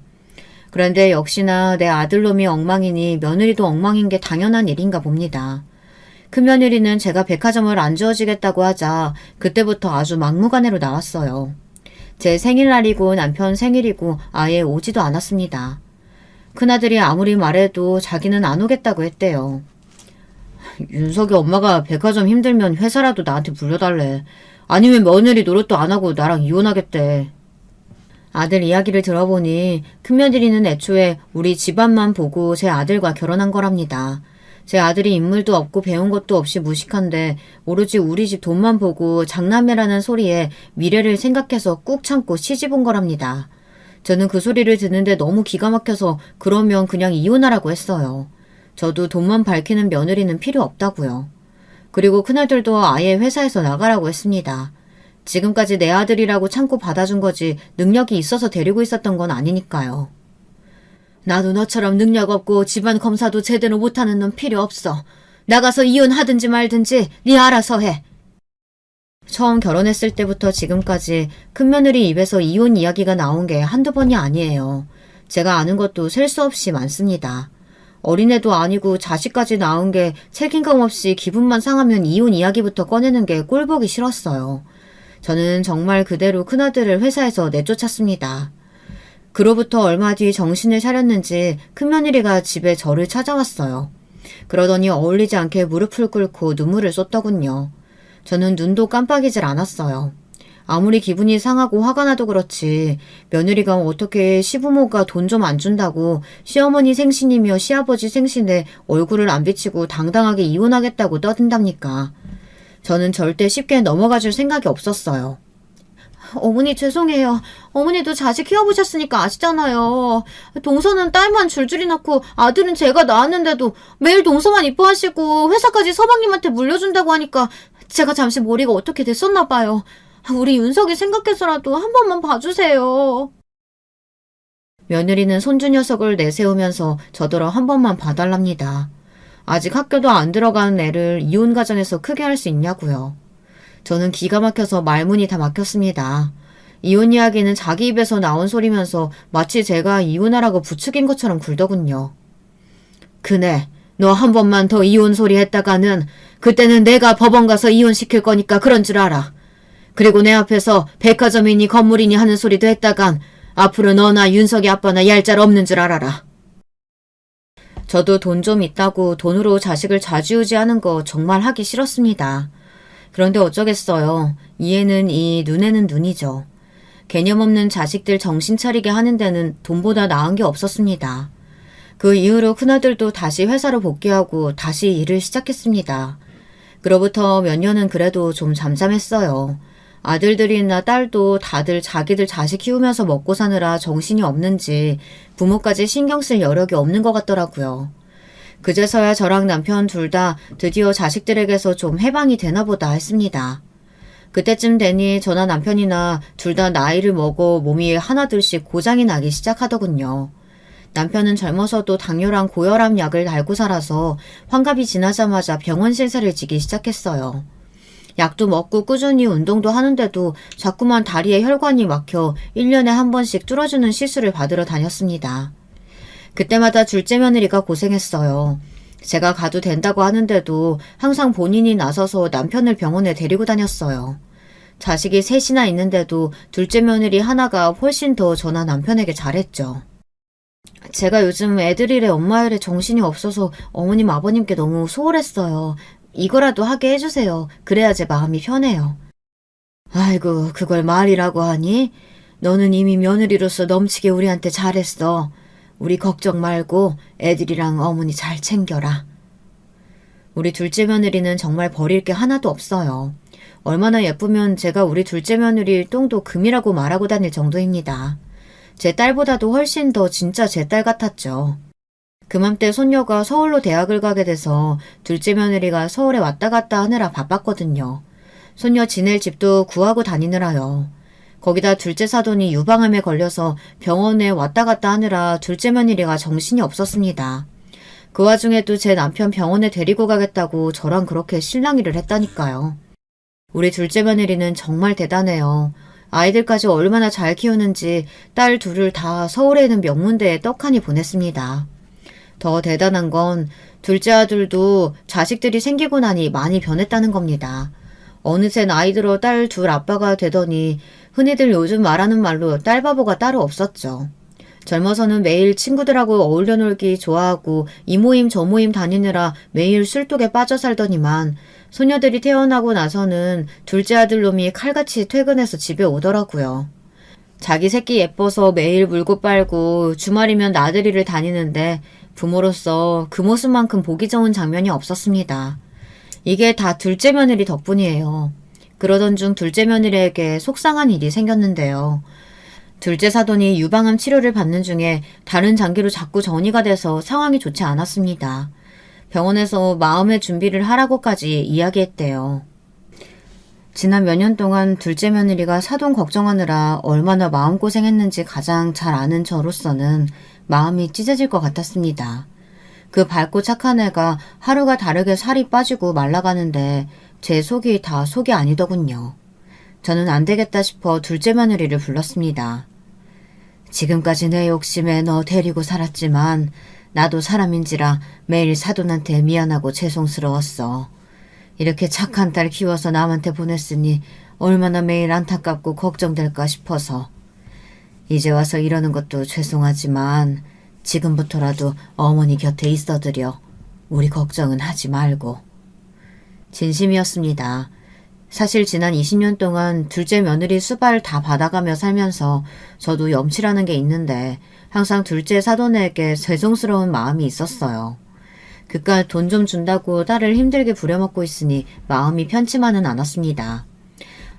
그런데 역시나 내 아들놈이 엉망이니 며느리도 엉망인 게 당연한 일인가 봅니다. 큰며느리는 제가 백화점을 안 지어주겠다고 하자 그때부터 아주 막무가내로 나왔어요. 제 생일날이고 남편 생일이고 아예 오지도 않았습니다. 큰아들이 아무리 말해도 자기는 안 오겠다고 했대요. 윤석이 엄마가 백화점 힘들면 회사라도 나한테 불려달래. 아니면 며느리 노릇도 안 하고 나랑 이혼하겠대. 아들 이야기를 들어보니 큰며느리는 애초에 우리 집안만 보고 제 아들과 결혼한 거랍니다. 제 아들이 인물도 없고 배운 것도 없이 무식한데 오로지 우리 집 돈만 보고 장남매라는 소리에 미래를 생각해서 꾹 참고 시집 온 거랍니다. 저는 그 소리를 듣는데 너무 기가 막혀서 그러면 그냥 이혼하라고 했어요. 저도 돈만 밝히는 며느리는 필요 없다고요. 그리고 큰아들도 아예 회사에서 나가라고 했습니다. 지금까지 내 아들이라고 참고 받아준 거지 능력이 있어서 데리고 있었던 건 아니니까요. 나도 너처럼 능력 없고 집안 검사도 제대로 못하는 놈 필요 없어. 나가서 이혼하든지 말든지 네 알아서 해. 처음 결혼했을 때부터 지금까지 큰며느리 입에서 이혼 이야기가 나온 게 한두 번이 아니에요. 제가 아는 것도 셀 수 없이 많습니다. 어린애도 아니고 자식까지 낳은 게 책임감 없이 기분만 상하면 이혼 이야기부터 꺼내는 게 꼴보기 싫었어요. 저는 정말 그대로 큰아들을 회사에서 내쫓았습니다. 그로부터 얼마 뒤 정신을 차렸는지 큰며느리가 집에 저를 찾아왔어요. 그러더니 어울리지 않게 무릎을 꿇고 눈물을 쏟더군요. 저는 눈도 깜빡이질 않았어요. 아무리 기분이 상하고 화가 나도 그렇지 며느리가 어떻게 시부모가 돈 좀 안 준다고 시어머니 생신이며 시아버지 생신에 얼굴을 안 비치고 당당하게 이혼하겠다고 떠든답니까? 저는 절대 쉽게 넘어가줄 생각이 없었어요. 어머니 죄송해요. 어머니도 자식 키워보셨으니까 아시잖아요. 동서는 딸만 줄줄이 낳고 아들은 제가 낳았는데도 매일 동서만 이뻐하시고 회사까지 서방님한테 물려준다고 하니까 제가 잠시 머리가 어떻게 됐었나 봐요. 우리 윤석이 생각해서라도 한 번만 봐주세요. 며느리는 손주 녀석을 내세우면서 저더러 한 번만 봐달랍니다. 아직 학교도 안 들어가는 애를 이혼 가정에서 크게 할 수 있냐고요. 저는 기가 막혀서 말문이 다 막혔습니다. 이혼 이야기는 자기 입에서 나온 소리면서 마치 제가 이혼하라고 부추긴 것처럼 굴더군요. 그네, 너 한 번만 더 이혼 소리 했다가는 그때는 내가 법원 가서 이혼시킬 거니까 그런 줄 알아. 그리고 내 앞에서 백화점이니 건물이니 하는 소리도 했다간 앞으로 너나 윤석이 아빠나 얄짤 없는 줄 알아라. 저도 돈 좀 있다고 돈으로 자식을 좌지우지하는 거 정말 하기 싫었습니다. 그런데 어쩌겠어요. 이에는 이, 눈에는 눈이죠. 개념 없는 자식들 정신 차리게 하는 데는 돈보다 나은 게 없었습니다. 그 이후로 큰아들도 다시 회사로 복귀하고 다시 일을 시작했습니다. 그로부터 몇 년은 그래도 좀 잠잠했어요. 아들들이나 딸도 다들 자기들 자식 키우면서 먹고 사느라 정신이 없는지 부모까지 신경 쓸 여력이 없는 것 같더라고요. 그제서야 저랑 남편 둘 다 드디어 자식들에게서 좀 해방이 되나 보다 했습니다. 그때쯤 되니 저나 남편이나 둘 다 나이를 먹어 몸이 하나둘씩 고장이 나기 시작하더군요. 남편은 젊어서도 당뇨랑 고혈압 약을 달고 살아서 환갑이 지나자마자 병원 신세를 지기 시작했어요. 약도 먹고 꾸준히 운동도 하는데도 자꾸만 다리에 혈관이 막혀 1년에 한 번씩 뚫어주는 시술을 받으러 다녔습니다. 그때마다 둘째 며느리가 고생했어요. 제가 가도 된다고 하는데도 항상 본인이 나서서 남편을 병원에 데리고 다녔어요. 자식이 셋이나 있는데도 둘째 며느리 하나가 훨씬 더 저나 남편에게 잘했죠. 제가 요즘 애들이래 엄마일에 정신이 없어서 어머님 아버님께 너무 소홀했어요. 이거라도 하게 해주세요. 그래야 제 마음이 편해요. 아이고, 그걸 말이라고 하니? 너는 이미 며느리로서 넘치게 우리한테 잘했어. 우리 걱정 말고 애들이랑 어머니 잘 챙겨라. 우리 둘째 며느리는 정말 버릴 게 하나도 없어요. 얼마나 예쁘면 제가 우리 둘째 며느리 똥도 금이라고 말하고 다닐 정도입니다. 제 딸보다도 훨씬 더 진짜 제 딸 같았죠. 그맘때 손녀가 서울로 대학을 가게 돼서 둘째 며느리가 서울에 왔다 갔다 하느라 바빴거든요. 손녀 지낼 집도 구하고 다니느라요. 거기다 둘째 사돈이 유방암에 걸려서 병원에 왔다 갔다 하느라 둘째 며느리가 정신이 없었습니다. 그 와중에도 제 남편 병원에 데리고 가겠다고 저랑 그렇게 실랑이를 했다니까요. 우리 둘째 며느리는 정말 대단해요. 아이들까지 얼마나 잘 키우는지 딸 둘을 다 서울에 있는 명문대에 떡하니 보냈습니다. 더 대단한 건 둘째 아들도 자식들이 생기고 나니 많이 변했다는 겁니다. 어느새 나이 들어 딸 둘 아빠가 되더니 흔히들 요즘 말하는 말로 딸바보가 따로 없었죠. 젊어서는 매일 친구들하고 어울려 놀기 좋아하고 이 모임 저 모임 다니느라 매일 술독에 빠져 살더니만 소녀들이 태어나고 나서는 둘째 아들 놈이 칼같이 퇴근해서 집에 오더라고요. 자기 새끼 예뻐서 매일 물고 빨고 주말이면 나들이를 다니는데 부모로서 그 모습만큼 보기 좋은 장면이 없었습니다. 이게 다 둘째 며느리 덕분이에요. 그러던 중 둘째 며느리에게 속상한 일이 생겼는데요. 둘째 사돈이 유방암 치료를 받는 중에 다른 장기로 자꾸 전이가 돼서 상황이 좋지 않았습니다. 병원에서 마음의 준비를 하라고까지 이야기했대요. 지난 몇 년 동안 둘째 며느리가 사돈 걱정하느라 얼마나 마음고생했는지 가장 잘 아는 저로서는 마음이 찢어질 것 같았습니다. 그 밝고 착한 애가 하루가 다르게 살이 빠지고 말라가는데 제 속이 다 속이 아니더군요. 저는 안 되겠다 싶어 둘째 며느리를 불렀습니다. 지금까지 내 욕심에 너 데리고 살았지만 나도 사람인지라 매일 사돈한테 미안하고 죄송스러웠어. 이렇게 착한 딸 키워서 남한테 보냈으니 얼마나 매일 안타깝고 걱정될까 싶어서. 이제 와서 이러는 것도 죄송하지만 지금부터라도 어머니 곁에 있어드려. 우리 걱정은 하지 말고. 진심이었습니다. 사실 지난 20년 동안 둘째 며느리 수발 다 받아가며 살면서 저도 염치라는 게 있는데 항상 둘째 사돈에게 죄송스러운 마음이 있었어요. 그깟 돈 좀 준다고 딸을 힘들게 부려먹고 있으니 마음이 편치만은 않았습니다.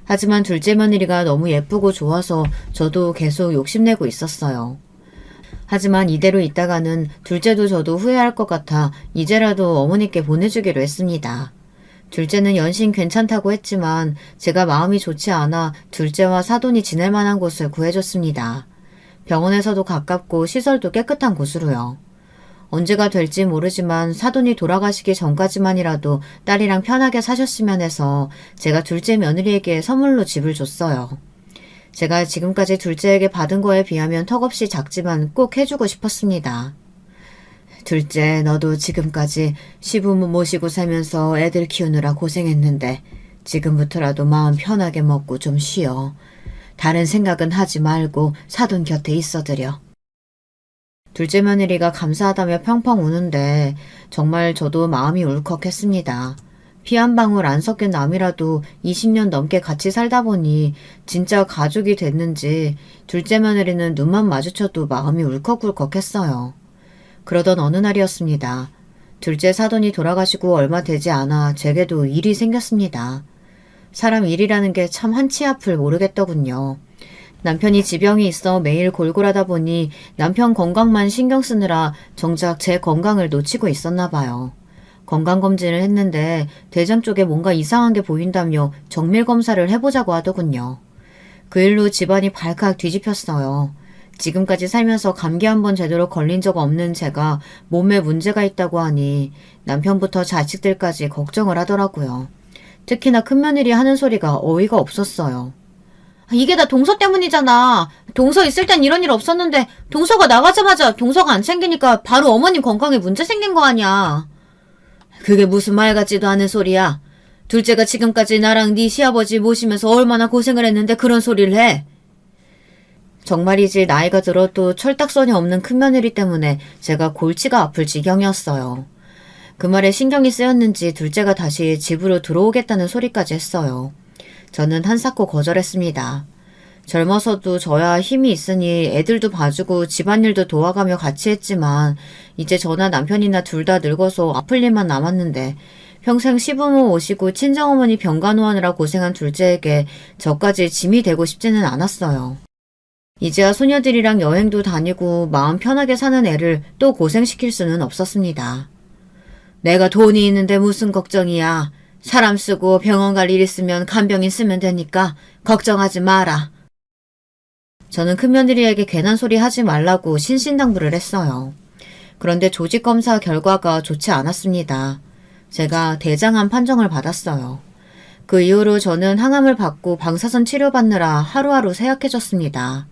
하지만 둘째 며느리가 너무 예쁘고 좋아서 저도 계속 욕심내고 있었어요. 하지만 이대로 있다가는 둘째도 저도 후회할 것 같아 이제라도 어머니께 보내주기로 했습니다. 둘째는 연신 괜찮다고 했지만 제가 마음이 좋지 않아 둘째와 사돈이 지낼 만한 곳을 구해줬습니다. 병원에서도 가깝고 시설도 깨끗한 곳으로요. 언제가 될지 모르지만 사돈이 돌아가시기 전까지만이라도 딸이랑 편하게 사셨으면 해서 제가 둘째 며느리에게 선물로 집을 줬어요. 제가 지금까지 둘째에게 받은 거에 비하면 턱없이 작지만 꼭 해주고 싶었습니다. 둘째, 너도 지금까지 시부모 모시고 살면서 애들 키우느라 고생했는데 지금부터라도 마음 편하게 먹고 좀 쉬어. 다른 생각은 하지 말고 사돈 곁에 있어드려. 둘째 며느리가 감사하다며 펑펑 우는데 정말 저도 마음이 울컥했습니다. 피 한 방울 안 섞인 남이라도 20년 넘게 같이 살다 보니 진짜 가족이 됐는지 둘째 며느리는 눈만 마주쳐도 마음이 울컥울컥했어요. 그러던 어느 날이었습니다. 둘째 사돈이 돌아가시고 얼마 되지 않아 제게도 일이 생겼습니다. 사람 일이라는 게 참 한치 앞을 모르겠더군요. 남편이 지병이 있어 매일 골골하다 보니 남편 건강만 신경 쓰느라 정작 제 건강을 놓치고 있었나 봐요. 건강검진을 했는데 대장 쪽에 뭔가 이상한 게 보인다며 정밀검사를 해보자고 하더군요. 그 일로 집안이 발칵 뒤집혔어요. 지금까지 살면서 감기 한 번 제대로 걸린 적 없는 제가 몸에 문제가 있다고 하니 남편부터 자식들까지 걱정을 하더라고요. 특히나 큰며느리 하는 소리가 어이가 없었어요. 이게 다 동서 때문이잖아. 동서 있을 땐 이런 일 없었는데 동서가 나가자마자 동서가 안 챙기니까 바로 어머님 건강에 문제 생긴 거 아니야. 그게 무슨 말 같지도 않은 소리야. 둘째가 지금까지 나랑 네 시아버지 모시면서 얼마나 고생을 했는데 그런 소리를 해. 정말이지 나이가 들어도 철딱선이 없는 큰며느리 때문에 제가 골치가 아플 지경이었어요. 그 말에 신경이 쓰였는지 둘째가 다시 집으로 들어오겠다는 소리까지 했어요. 저는 한사코 거절했습니다. 젊어서도 저야 힘이 있으니 애들도 봐주고 집안일도 도와가며 같이 했지만 이제 저나 남편이나 둘 다 늙어서 아플 일만 남았는데 평생 시부모 모시고 친정어머니 병간호하느라 고생한 둘째에게 저까지 짐이 되고 싶지는 않았어요. 이제야 소녀들이랑 여행도 다니고 마음 편하게 사는 애를 또 고생시킬 수는 없었습니다. 내가 돈이 있는데 무슨 걱정이야. 사람 쓰고 병원 갈 일 있으면 간병인 쓰면 되니까 걱정하지 마라. 저는 큰며느리에게 괜한 소리 하지 말라고 신신당부를 했어요. 그런데 조직검사 결과가 좋지 않았습니다. 제가 대장암 판정을 받았어요. 그 이후로 저는 항암을 받고 방사선 치료받느라 하루하루 쇠약해졌습니다.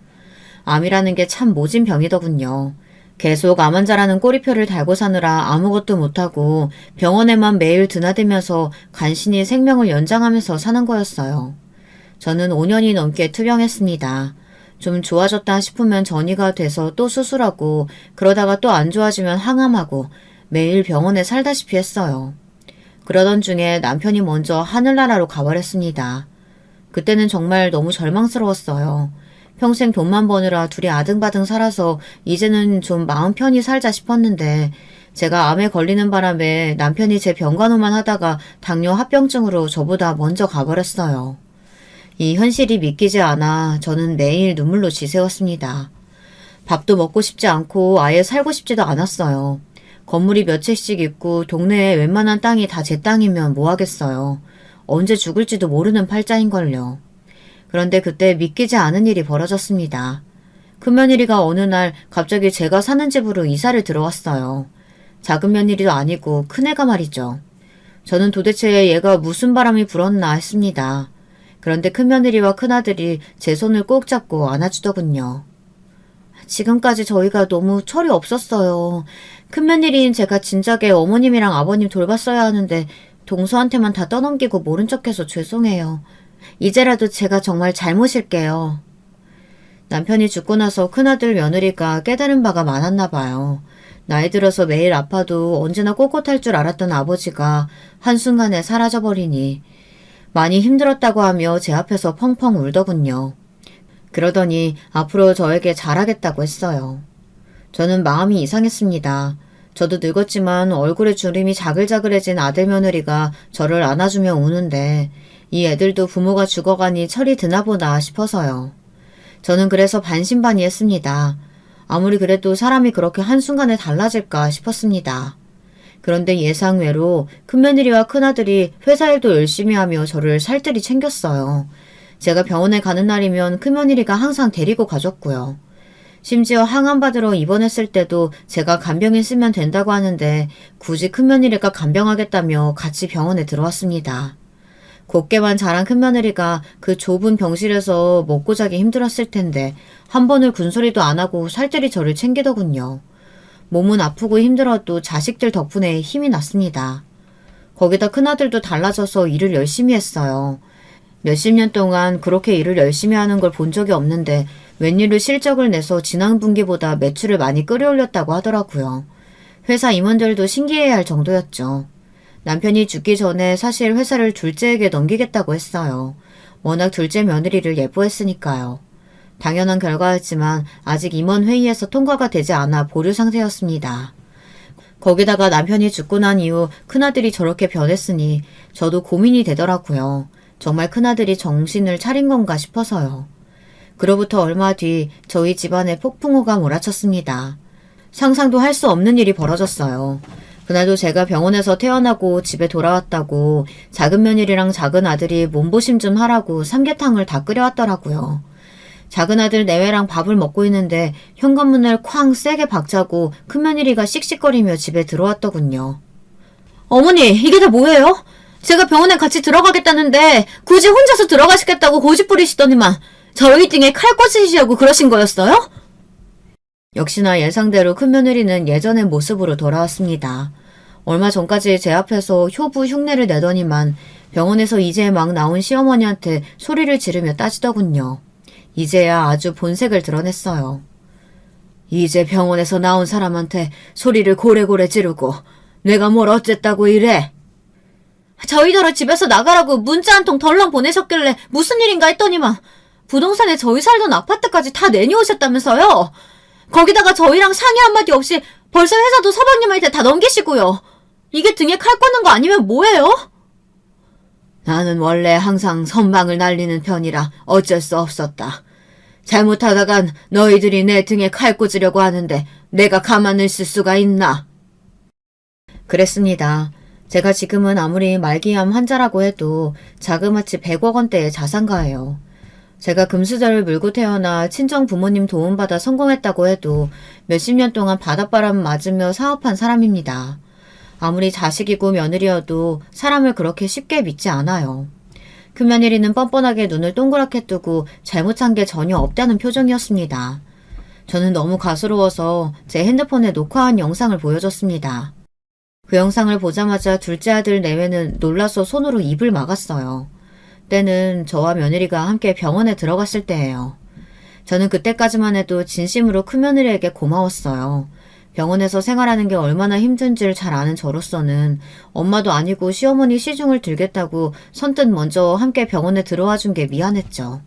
암이라는 게 참 모진 병이더군요. 계속 암 환자라는 꼬리표를 달고 사느라 아무것도 못하고 병원에만 매일 드나들면서 간신히 생명을 연장하면서 사는 거였어요. 저는 5년이 넘게 투병했습니다. 좀 좋아졌다 싶으면 전이가 돼서 또 수술하고 그러다가 또 안 좋아지면 항암하고 매일 병원에 살다시피 했어요. 그러던 중에 남편이 먼저 하늘나라로 가버렸습니다. 그때는 정말 너무 절망스러웠어요. 평생 돈만 버느라 둘이 아등바등 살아서 이제는 좀 마음 편히 살자 싶었는데 제가 암에 걸리는 바람에 남편이 제 병간호만 하다가 당뇨 합병증으로 저보다 먼저 가버렸어요. 이 현실이 믿기지 않아 저는 매일 눈물로 지새웠습니다. 밥도 먹고 싶지 않고 아예 살고 싶지도 않았어요. 건물이 몇 채씩 있고 동네에 웬만한 땅이 다 제 땅이면 뭐 하겠어요. 언제 죽을지도 모르는 팔자인걸요. 그런데 그때 믿기지 않은 일이 벌어졌습니다. 큰며느리가 어느 날 갑자기 제가 사는 집으로 이사를 들어왔어요. 작은 며느리도 아니고 큰애가 말이죠. 저는 도대체 얘가 무슨 바람이 불었나 했습니다. 그런데 큰며느리와 큰아들이 제 손을 꼭 잡고 안아주더군요. 지금까지 저희가 너무 철이 없었어요. 큰며느리인 제가 진작에 어머님이랑 아버님 돌봤어야 하는데 동서한테만 다 떠넘기고 모른 척해서 죄송해요. 이제라도 제가 정말 잘못일게요. 남편이 죽고 나서 큰아들 며느리가 깨달은 바가 많았나 봐요. 나이 들어서 매일 아파도 언제나 꼿꼿할 줄 알았던 아버지가 한순간에 사라져버리니 많이 힘들었다고 하며 제 앞에서 펑펑 울더군요. 그러더니 앞으로 저에게 잘하겠다고 했어요. 저는 마음이 이상했습니다. 저도 늙었지만 얼굴에 주름이 자글자글해진 아들 며느리가 저를 안아주며 우는데 이 애들도 부모가 죽어가니 철이 드나 보다 싶어서요. 저는 그래서 반신반의했습니다. 아무리 그래도 사람이 그렇게 한순간에 달라질까 싶었습니다. 그런데 예상외로 큰며느리와 큰아들이 회사 일도 열심히 하며 저를 살뜰히 챙겼어요. 제가 병원에 가는 날이면 큰며느리가 항상 데리고 가줬고요. 심지어 항암 받으러 입원했을 때도 제가 간병인 쓰면 된다고 하는데 굳이 큰며느리가 간병하겠다며 같이 병원에 들어왔습니다. 곱게만 자란 큰며느리가 그 좁은 병실에서 먹고 자기 힘들었을 텐데 한 번을 군소리도 안 하고 살뜰히 저를 챙기더군요. 몸은 아프고 힘들어도 자식들 덕분에 힘이 났습니다. 거기다 큰아들도 달라져서 일을 열심히 했어요. 몇십 년 동안 그렇게 일을 열심히 하는 걸 본 적이 없는데 웬일로 실적을 내서 지난 분기보다 매출을 많이 끌어올렸다고 하더라고요. 회사 임원들도 신기해할 정도였죠. 남편이 죽기 전에 사실 회사를 둘째에게 넘기겠다고 했어요. 워낙 둘째 며느리를 예뻐했으니까요. 당연한 결과였지만 아직 임원 회의에서 통과가 되지 않아 보류 상태였습니다. 거기다가 남편이 죽고 난 이후 큰아들이 저렇게 변했으니 저도 고민이 되더라고요. 정말 큰아들이 정신을 차린 건가 싶어서요. 그로부터 얼마 뒤 저희 집안에 폭풍우가 몰아쳤습니다. 상상도 할 수 없는 일이 벌어졌어요. 그날도 제가 병원에서 퇴원하고 집에 돌아왔다고 작은 며느리랑 작은 아들이 몸보심 좀 하라고 삼계탕을 다 끓여왔더라고요. 작은 아들 내외랑 밥을 먹고 있는데 현관문을 쾅 세게 박자고 큰 며느리가 씩씩거리며 집에 들어왔더군요. 어머니, 이게 다 뭐예요? 제가 병원에 같이 들어가겠다는데 굳이 혼자서 들어가시겠다고 고집 부리시더니만 저희 등에 칼 꽂으시려고 그러신 거였어요? 역시나 예상대로 큰 며느리는 예전의 모습으로 돌아왔습니다. 얼마 전까지 제 앞에서 효부 흉내를 내더니만 병원에서 이제 막 나온 시어머니한테 소리를 지르며 따지더군요. 이제야 아주 본색을 드러냈어요. 이제 병원에서 나온 사람한테 소리를 고래고래 지르고 내가 뭘 어쨌다고 이래? 저희더러 집에서 나가라고 문자 한 통 덜렁 보내셨길래 무슨 일인가 했더니만 부동산에 저희 살던 아파트까지 다 내놓으셨다면서요? 거기다가 저희랑 상의 한마디 없이 벌써 회사도 서방님한테 다 넘기시고요. 이게 등에 칼 꽂는 거 아니면 뭐예요? 나는 원래 항상 선망을 날리는 편이라 어쩔 수 없었다. 잘못하다간 너희들이 내 등에 칼 꽂으려고 하는데 내가 가만히 있을 수가 있나? 그랬습니다. 제가 지금은 아무리 말기암 환자라고 해도 자그마치 100억 원대의 자산가예요. 제가 금수저를 물고 태어나 친정 부모님 도움받아 성공했다고 해도 몇십 년 동안 바닷바람 맞으며 사업한 사람입니다. 아무리 자식이고 며느리여도 사람을 그렇게 쉽게 믿지 않아요. 큰며느리는 뻔뻔하게 눈을 동그랗게 뜨고 잘못한 게 전혀 없다는 표정이었습니다. 저는 너무 가스로워서 제 핸드폰에 녹화한 영상을 보여줬습니다. 그 영상을 보자마자 둘째 아들 내외는 놀라서 손으로 입을 막았어요. 때는 저와 며느리가 함께 병원에 들어갔을 때예요. 저는 그때까지만 해도 진심으로 큰며느리에게 고마웠어요. 병원에서 생활하는 게 얼마나 힘든지를 잘 아는 저로서는 엄마도 아니고 시어머니 시중을 들겠다고 선뜻 먼저 함께 병원에 들어와 준 게 미안했죠.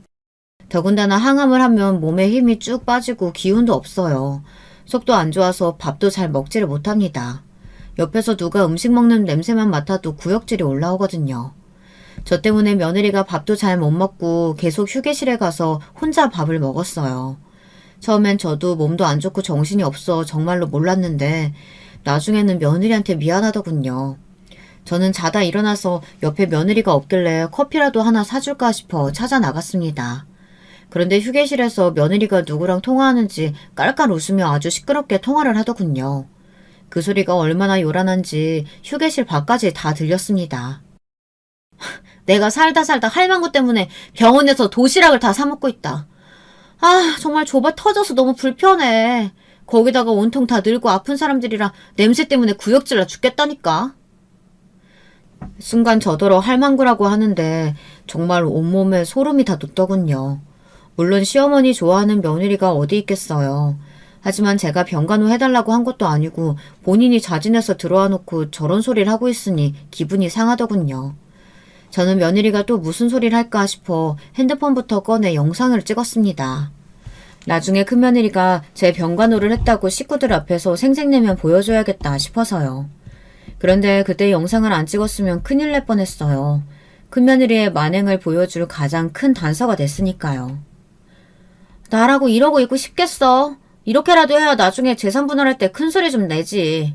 더군다나 항암을 하면 몸에 힘이 쭉 빠지고 기운도 없어요. 속도 안 좋아서 밥도 잘 먹지를 못합니다. 옆에서 누가 음식 먹는 냄새만 맡아도 구역질이 올라오거든요. 저 때문에 며느리가 밥도 잘 못 먹고 계속 휴게실에 가서 혼자 밥을 먹었어요. 처음엔 저도 몸도 안 좋고 정신이 없어 정말로 몰랐는데 나중에는 며느리한테 미안하더군요. 저는 자다 일어나서 옆에 며느리가 없길래 커피라도 하나 사줄까 싶어 찾아 나갔습니다. 그런데 휴게실에서 며느리가 누구랑 통화하는지 깔깔 웃으며 아주 시끄럽게 통화를 하더군요. 그 소리가 얼마나 요란한지 휴게실 밖까지 다 들렸습니다. 내가 살다 할망구 때문에 병원에서 도시락을 다 사먹고 있다. 아, 정말 좁아 터져서 너무 불편해. 거기다가 온통 다 늙고 아픈 사람들이라 냄새 때문에 구역질나 죽겠다니까. 순간 저더러 할망구라고 하는데 정말 온몸에 소름이 다 돋더군요. 물론 시어머니 좋아하는 며느리가 어디 있겠어요. 하지만 제가 병간호 해달라고 한 것도 아니고 본인이 자진해서 들어와 놓고 저런 소리를 하고 있으니 기분이 상하더군요. 저는 며느리가 또 무슨 소리를 할까 싶어 핸드폰부터 꺼내 영상을 찍었습니다. 나중에 큰며느리가 제 병간호를 했다고 식구들 앞에서 생색내면 보여줘야겠다 싶어서요. 그런데 그때 영상을 안 찍었으면 큰일 날 뻔했어요. 큰며느리의 만행을 보여줄 가장 큰 단서가 됐으니까요. 나라고 이러고 있고 싶겠어. 이렇게라도 해야 나중에 재산 분할할 때 큰 소리 좀 내지.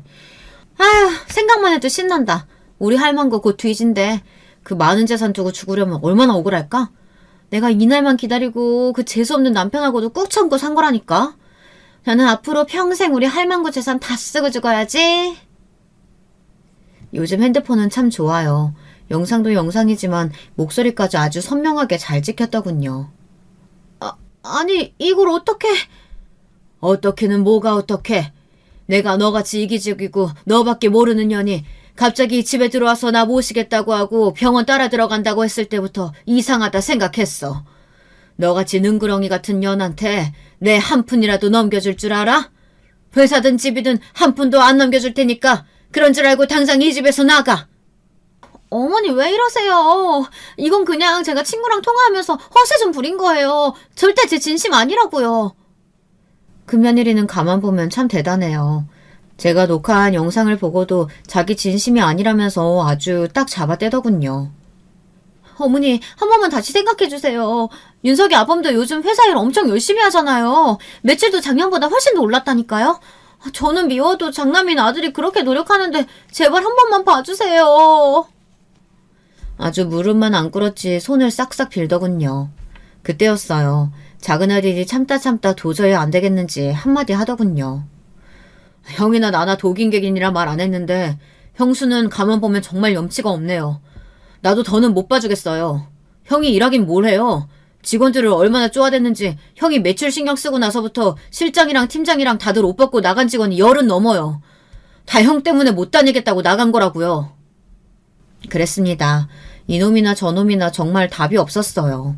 아휴, 생각만 해도 신난다. 우리 할망구 곧 뒤진데 그 많은 재산 두고 죽으려면 얼마나 억울할까? 내가 이날만 기다리고 그 재수없는 남편하고도 꾹 참고 산 거라니까. 나는 앞으로 평생 우리 할망구 재산 다 쓰고 죽어야지. 요즘 핸드폰은 참 좋아요. 영상도 영상이지만 목소리까지 아주 선명하게 잘 찍혔더군요. 아니 이걸 어떻게... 어떻게는 뭐가 어떻게? 내가 너같이 이기적이고 너밖에 모르는 년이 갑자기 집에 들어와서 나 모시겠다고 하고 병원 따라 들어간다고 했을 때부터 이상하다 생각했어. 너같이 능구렁이 같은 년한테 내 한 푼이라도 넘겨줄 줄 알아? 회사든 집이든 한 푼도 안 넘겨줄 테니까 그런 줄 알고 당장 이 집에서 나가. 어머니 왜 이러세요? 이건 그냥 제가 친구랑 통화하면서 허세 좀 부린 거예요. 절대 제 진심 아니라고요. 그 며느리는 가만 보면 참 대단해요. 제가 녹화한 영상을 보고도 자기 진심이 아니라면서 아주 딱 잡아떼더군요. 어머니, 한 번만 다시 생각해주세요. 윤석이 아범도 요즘 회사 일 엄청 열심히 하잖아요. 매출도 작년보다 훨씬 더 올랐다니까요. 저는 미워도 장남인 아들이 그렇게 노력하는데 제발 한 번만 봐주세요. 아주 무릎만 안 꿇었지 손을 싹싹 빌더군요. 그때였어요. 작은 아들이 참다 도저히 안 되겠는지 한마디 하더군요. 형이나 나나 독인객인이라 말 안 했는데 형수는 가만 보면 정말 염치가 없네요. 나도 더는 못 봐주겠어요. 형이 일하긴 뭘 해요. 직원들을 얼마나 쪼아댔는지 형이 매출 신경 쓰고 나서부터 실장이랑 팀장이랑 다들 옷 벗고 나간 직원이 10은 넘어요. 다 형 때문에 못 다니겠다고 나간 거라고요. 그랬습니다. 이놈이나 저놈이나 정말 답이 없었어요.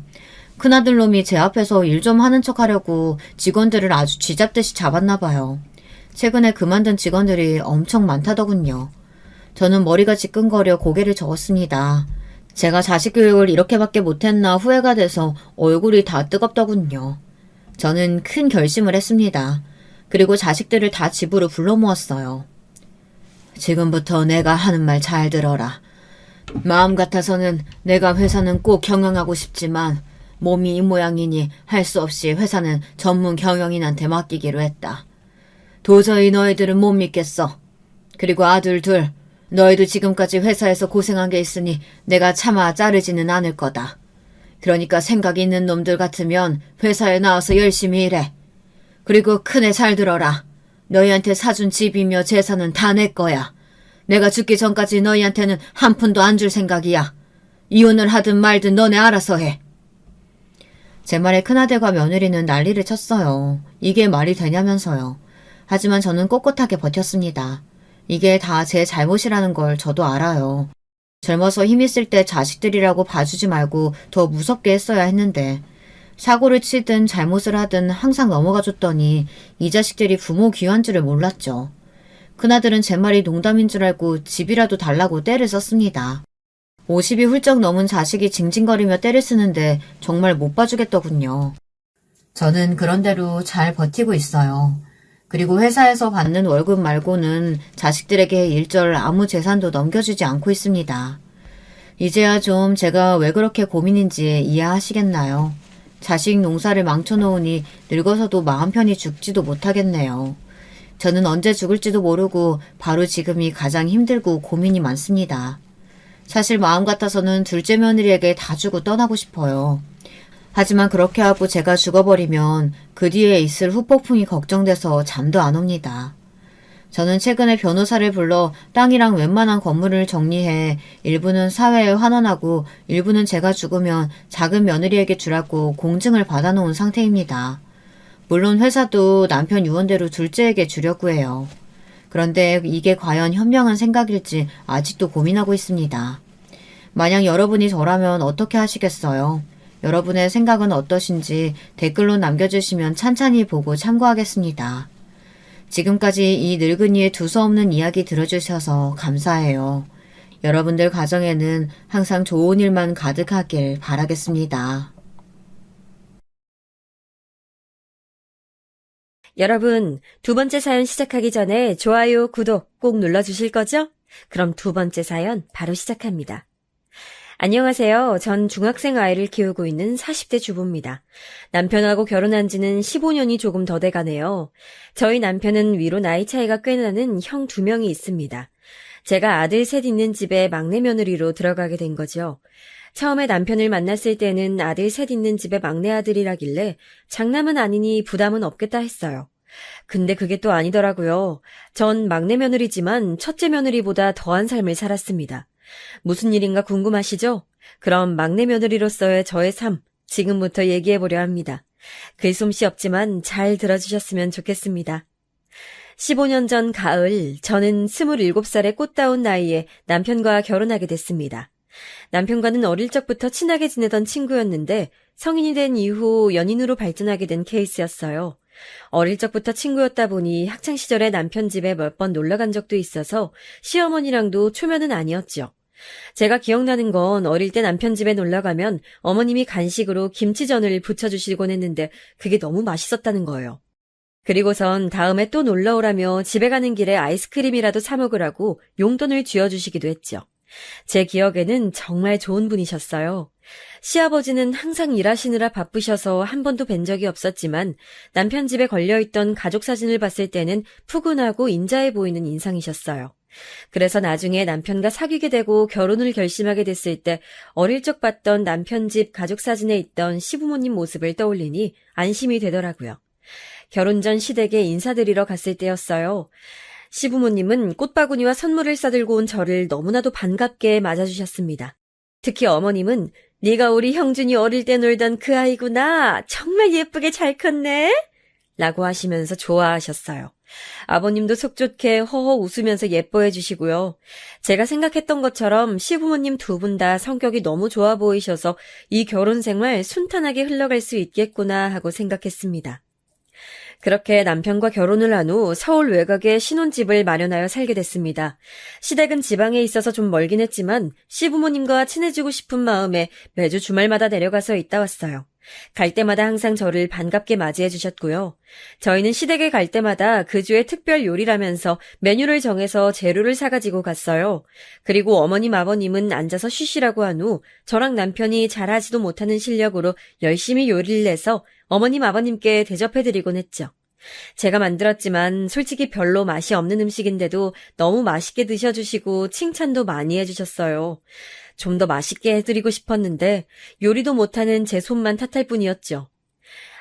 큰아들 놈이 제 앞에서 일 좀 하는 척 하려고 직원들을 아주 쥐잡듯이 잡았나 봐요. 최근에 그만둔 직원들이 엄청 많다더군요. 저는 머리가 지끈거려 고개를 저었습니다. 제가 자식 교육을 이렇게밖에 못했나 후회가 돼서 얼굴이 다 뜨겁더군요. 저는 큰 결심을 했습니다. 그리고 자식들을 다 집으로 불러 모았어요. 지금부터 내가 하는 말 잘 들어라. 마음 같아서는 내가 회사는 꼭 경영하고 싶지만 몸이 이 모양이니 할 수 없이 회사는 전문 경영인한테 맡기기로 했다. 도저히 너희들은 못 믿겠어. 그리고 아들 둘, 너희도 지금까지 회사에서 고생한 게 있으니 내가 차마 자르지는 않을 거다. 그러니까 생각 있는 놈들 같으면 회사에 나와서 열심히 일해. 그리고 큰애 잘 들어라. 너희한테 사준 집이며 재산은 다 내 거야. 내가 죽기 전까지 너희한테는 한 푼도 안 줄 생각이야. 이혼을 하든 말든 너네 알아서 해. 제 말에 큰아들과 며느리는 난리를 쳤어요. 이게 말이 되냐면서요. 하지만 저는 꼿꼿하게 버텼습니다. 이게 다 제 잘못이라는 걸 저도 알아요. 젊어서 힘 있을 때 자식들이라고 봐주지 말고 더 무섭게 했어야 했는데 사고를 치든 잘못을 하든 항상 넘어가줬더니 이 자식들이 부모 귀한 줄을 몰랐죠. 큰아들은 제 말이 농담인 줄 알고 집이라도 달라고 떼를 썼습니다. 50이 훌쩍 넘은 자식이 징징거리며 떼를 쓰는데 정말 못 봐주겠더군요. 저는 그런대로 잘 버티고 있어요. 그리고 회사에서 받는 월급 말고는 자식들에게 일절 아무 재산도 넘겨주지 않고 있습니다. 이제야 좀 제가 왜 그렇게 고민인지 이해하시겠나요? 자식 농사를 망쳐놓으니 늙어서도 마음 편히 죽지도 못하겠네요. 저는 언제 죽을지도 모르고 바로 지금이 가장 힘들고 고민이 많습니다. 사실 마음 같아서는 둘째 며느리에게 다 주고 떠나고 싶어요. 하지만 그렇게 하고 제가 죽어버리면 그 뒤에 있을 후폭풍이 걱정돼서 잠도 안 옵니다. 저는 최근에 변호사를 불러 땅이랑 웬만한 건물을 정리해 일부는 사회에 환원하고 일부는 제가 죽으면 작은 며느리에게 주라고 공증을 받아놓은 상태입니다. 물론 회사도 남편 유언대로 둘째에게 주려고 해요. 그런데 이게 과연 현명한 생각일지 아직도 고민하고 있습니다. 만약 여러분이 저라면 어떻게 하시겠어요? 여러분의 생각은 어떠신지 댓글로 남겨주시면 찬찬히 보고 참고하겠습니다. 지금까지 이 늙은이의 두서없는 이야기 들어주셔서 감사해요. 여러분들 가정에는 항상 좋은 일만 가득하길 바라겠습니다.
여러분, 두 번째 사연 시작하기 전에 좋아요, 구독 꼭 눌러주실 거죠? 그럼 두 번째 사연 바로 시작합니다. 안녕하세요. 전 중학생 아이를 키우고 있는 40대 주부입니다. 남편하고 결혼한 지는 15년이 조금 더 돼가네요. 저희 남편은 위로 나이 차이가 꽤 나는 형 2명이 있습니다. 제가 아들 셋 있는 집에 막내 며느리로 들어가게 된 거죠. 처음에 남편을 만났을 때는 아들 셋 있는 집의 막내 아들이라길래 장남은 아니니 부담은 없겠다 했어요. 근데 그게 또 아니더라고요. 전 막내 며느리지만 첫째 며느리보다 더한 삶을 살았습니다. 무슨 일인가 궁금하시죠? 그럼 막내 며느리로서의 저의 삶, 지금부터 얘기해보려 합니다. 글솜씨 없지만 잘 들어주셨으면 좋겠습니다. 15년 전 가을, 저는 27살의 꽃다운 나이에 남편과 결혼하게 됐습니다. 남편과는 어릴 적부터 친하게 지내던 친구였는데 성인이 된 이후 연인으로 발전하게 된 케이스였어요. 어릴 적부터 친구였다 보니 학창시절에 남편 집에 몇 번 놀러간 적도 있어서 시어머니랑도 초면은 아니었죠. 제가 기억나는 건 어릴 때 남편 집에 놀러가면 어머님이 간식으로 김치전을 부쳐주시곤 했는데 그게 너무 맛있었다는 거예요. 그리고선 다음에 또 놀러오라며 집에 가는 길에 아이스크림이라도 사 먹으라고 용돈을 쥐어주시기도 했죠. 제 기억에는 정말 좋은 분이셨어요. 시아버지는 항상 일하시느라 바쁘셔서 한 번도 뵌 적이 없었지만 남편 집에 걸려있던 가족 사진을 봤을 때는 푸근하고 인자해 보이는 인상이셨어요. 그래서 나중에 남편과 사귀게 되고 결혼을 결심하게 됐을 때 어릴 적 봤던 남편 집 가족 사진에 있던 시부모님 모습을 떠올리니 안심이 되더라고요. 결혼 전 시댁에 인사드리러 갔을 때였어요. 시부모님은 꽃바구니와 선물을 싸들고 온 저를 너무나도 반갑게 맞아주셨습니다. 특히 어머님은 네가 우리 형준이 어릴 때 놀던 그 아이구나. 정말 예쁘게 잘 컸네. 라고 하시면서 좋아하셨어요. 아버님도 속 좋게 허허 웃으면서 예뻐해 주시고요. 제가 생각했던 것처럼 시부모님 두 분 다 성격이 너무 좋아 보이셔서 이 결혼 생활 순탄하게 흘러갈 수 있겠구나 하고 생각했습니다. 그렇게 남편과 결혼을 한 후 서울 외곽에 신혼집을 마련하여 살게 됐습니다. 시댁은 지방에 있어서 좀 멀긴 했지만 시부모님과 친해지고 싶은 마음에 매주 주말마다 내려가서 있다 왔어요. 갈 때마다 항상 저를 반갑게 맞이해 주셨고요. 저희는 시댁에 갈 때마다 그 주의 특별 요리라면서 메뉴를 정해서 재료를 사가지고 갔어요. 그리고 어머님 아버님은 앉아서 쉬시라고 한 후 저랑 남편이 잘하지도 못하는 실력으로 열심히 요리를 내서 어머님 아버님께 대접해드리곤 했죠. 제가 만들었지만 솔직히 별로 맛이 없는 음식인데도 너무 맛있게 드셔주시고 칭찬도 많이 해주셨어요. 좀 더 맛있게 해드리고 싶었는데 요리도 못하는 제 손만 탓할 뿐이었죠.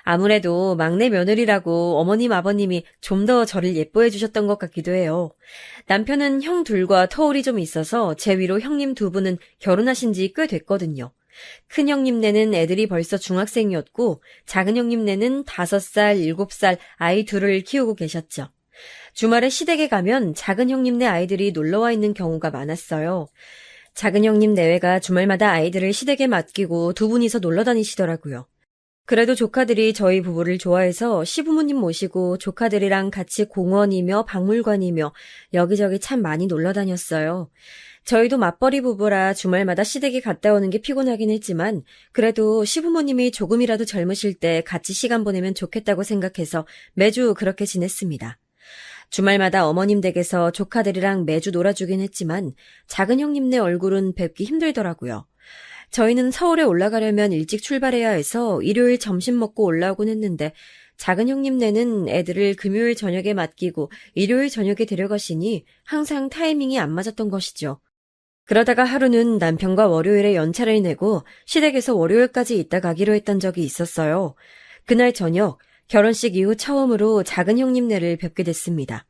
아무래도 막내 며느리라고 어머님 아버님이 좀 더 저를 예뻐해 주셨던 것 같기도 해요. 남편은 형 둘과 터울이 좀 있어서 제 위로 형님 두 분은 결혼하신 지 꽤 됐거든요. 큰 형님네는 애들이 벌써 중학생이었고 작은 형님네는 5살, 7살 아이 둘을 키우고 계셨죠. 주말에 시댁에 가면 작은 형님네 아이들이 놀러와 있는 경우가 많았어요. 작은 형님 내외가 주말마다 아이들을 시댁에 맡기고 두 분이서 놀러 다니시더라고요. 그래도 조카들이 저희 부부를 좋아해서 시부모님 모시고 조카들이랑 같이 공원이며 박물관이며 여기저기 참 많이 놀러 다녔어요. 저희도 맞벌이 부부라 주말마다 시댁에 갔다 오는 게 피곤하긴 했지만 그래도 시부모님이 조금이라도 젊으실 때 같이 시간 보내면 좋겠다고 생각해서 매주 그렇게 지냈습니다. 주말마다 어머님 댁에서 조카들이랑 매주 놀아주긴 했지만 작은 형님네 얼굴은 뵙기 힘들더라고요. 저희는 서울에 올라가려면 일찍 출발해야 해서 일요일 점심 먹고 올라오곤 했는데 작은 형님네는 애들을 금요일 저녁에 맡기고 일요일 저녁에 데려가시니 항상 타이밍이 안 맞았던 것이죠. 그러다가 하루는 남편과 월요일에 연차를 내고 시댁에서 월요일까지 있다 가기로 했던 적이 있었어요. 그날 저녁 결혼식 이후 처음으로 작은 형님네를 뵙게 됐습니다.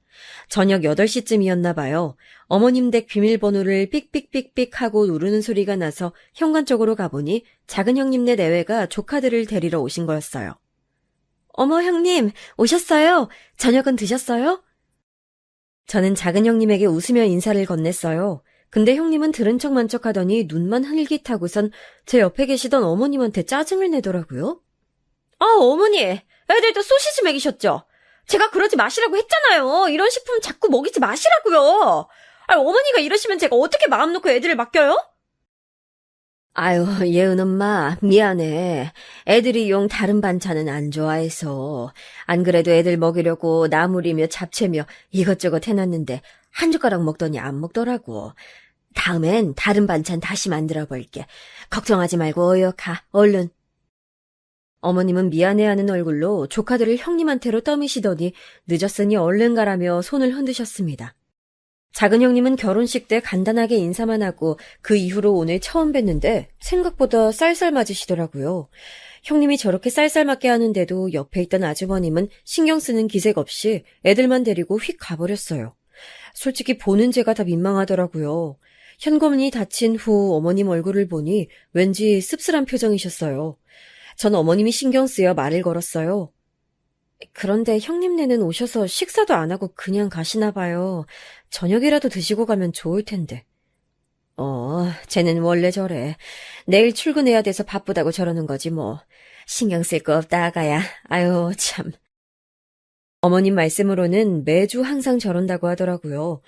저녁 8시쯤이었나 봐요. 어머님 댁 비밀번호를 삑삑삑삑 하고 누르는 소리가 나서 현관 쪽으로 가보니 작은 형님네 내외가 조카들을 데리러 오신 거였어요. 어머 형님 오셨어요? 저녁은 드셨어요? 저는 작은 형님에게 웃으며 인사를 건넸어요. 근데 형님은 들은 척만척 하더니 눈만 흘깃하고선 제 옆에 계시던 어머님한테 짜증을 내더라고요. 아 어머니 애들도 소시지 먹이셨죠? 제가 그러지 마시라고 했잖아요. 이런 식품 자꾸 먹이지 마시라고요. 어머니가 이러시면 제가 어떻게 마음 놓고 애들을 맡겨요? 아유, 예은 엄마, 미안해. 애들이 용 다른 반찬은 안 좋아해서. 안 그래도 애들 먹이려고 나물이며 잡채며 이것저것 해놨는데 한 젓가락 먹더니 안 먹더라고. 다음엔 다른 반찬 다시 만들어 볼게. 걱정하지 말고 어여 가, 얼른. 어머님은 미안해하는 얼굴로 조카들을 형님한테로 떠미시더니 늦었으니 얼른 가라며 손을 흔드셨습니다. 작은 형님은 결혼식 때 간단하게 인사만 하고 그 이후로 오늘 처음 뵀는데 생각보다 쌀쌀 맞으시더라고요. 형님이 저렇게 쌀쌀 맞게 하는데도 옆에 있던 아주버님은 신경 쓰는 기색 없이 애들만 데리고 휙 가버렸어요. 솔직히 보는 제가 다 민망하더라고요. 현관문이 닫힌 후 어머님 얼굴을 보니 왠지 씁쓸한 표정이셨어요. 전 어머님이 신경 쓰여 말을 걸었어요. 그런데 형님네는 오셔서 식사도 안 하고 그냥 가시나 봐요. 저녁이라도 드시고 가면 좋을 텐데. 쟤는 원래 저래. 내일 출근해야 돼서 바쁘다고 저러는 거지 뭐. 신경 쓸 거 없다 아가야. 아유 참. 어머님 말씀으로는 매주 항상 저런다고 하더라고요.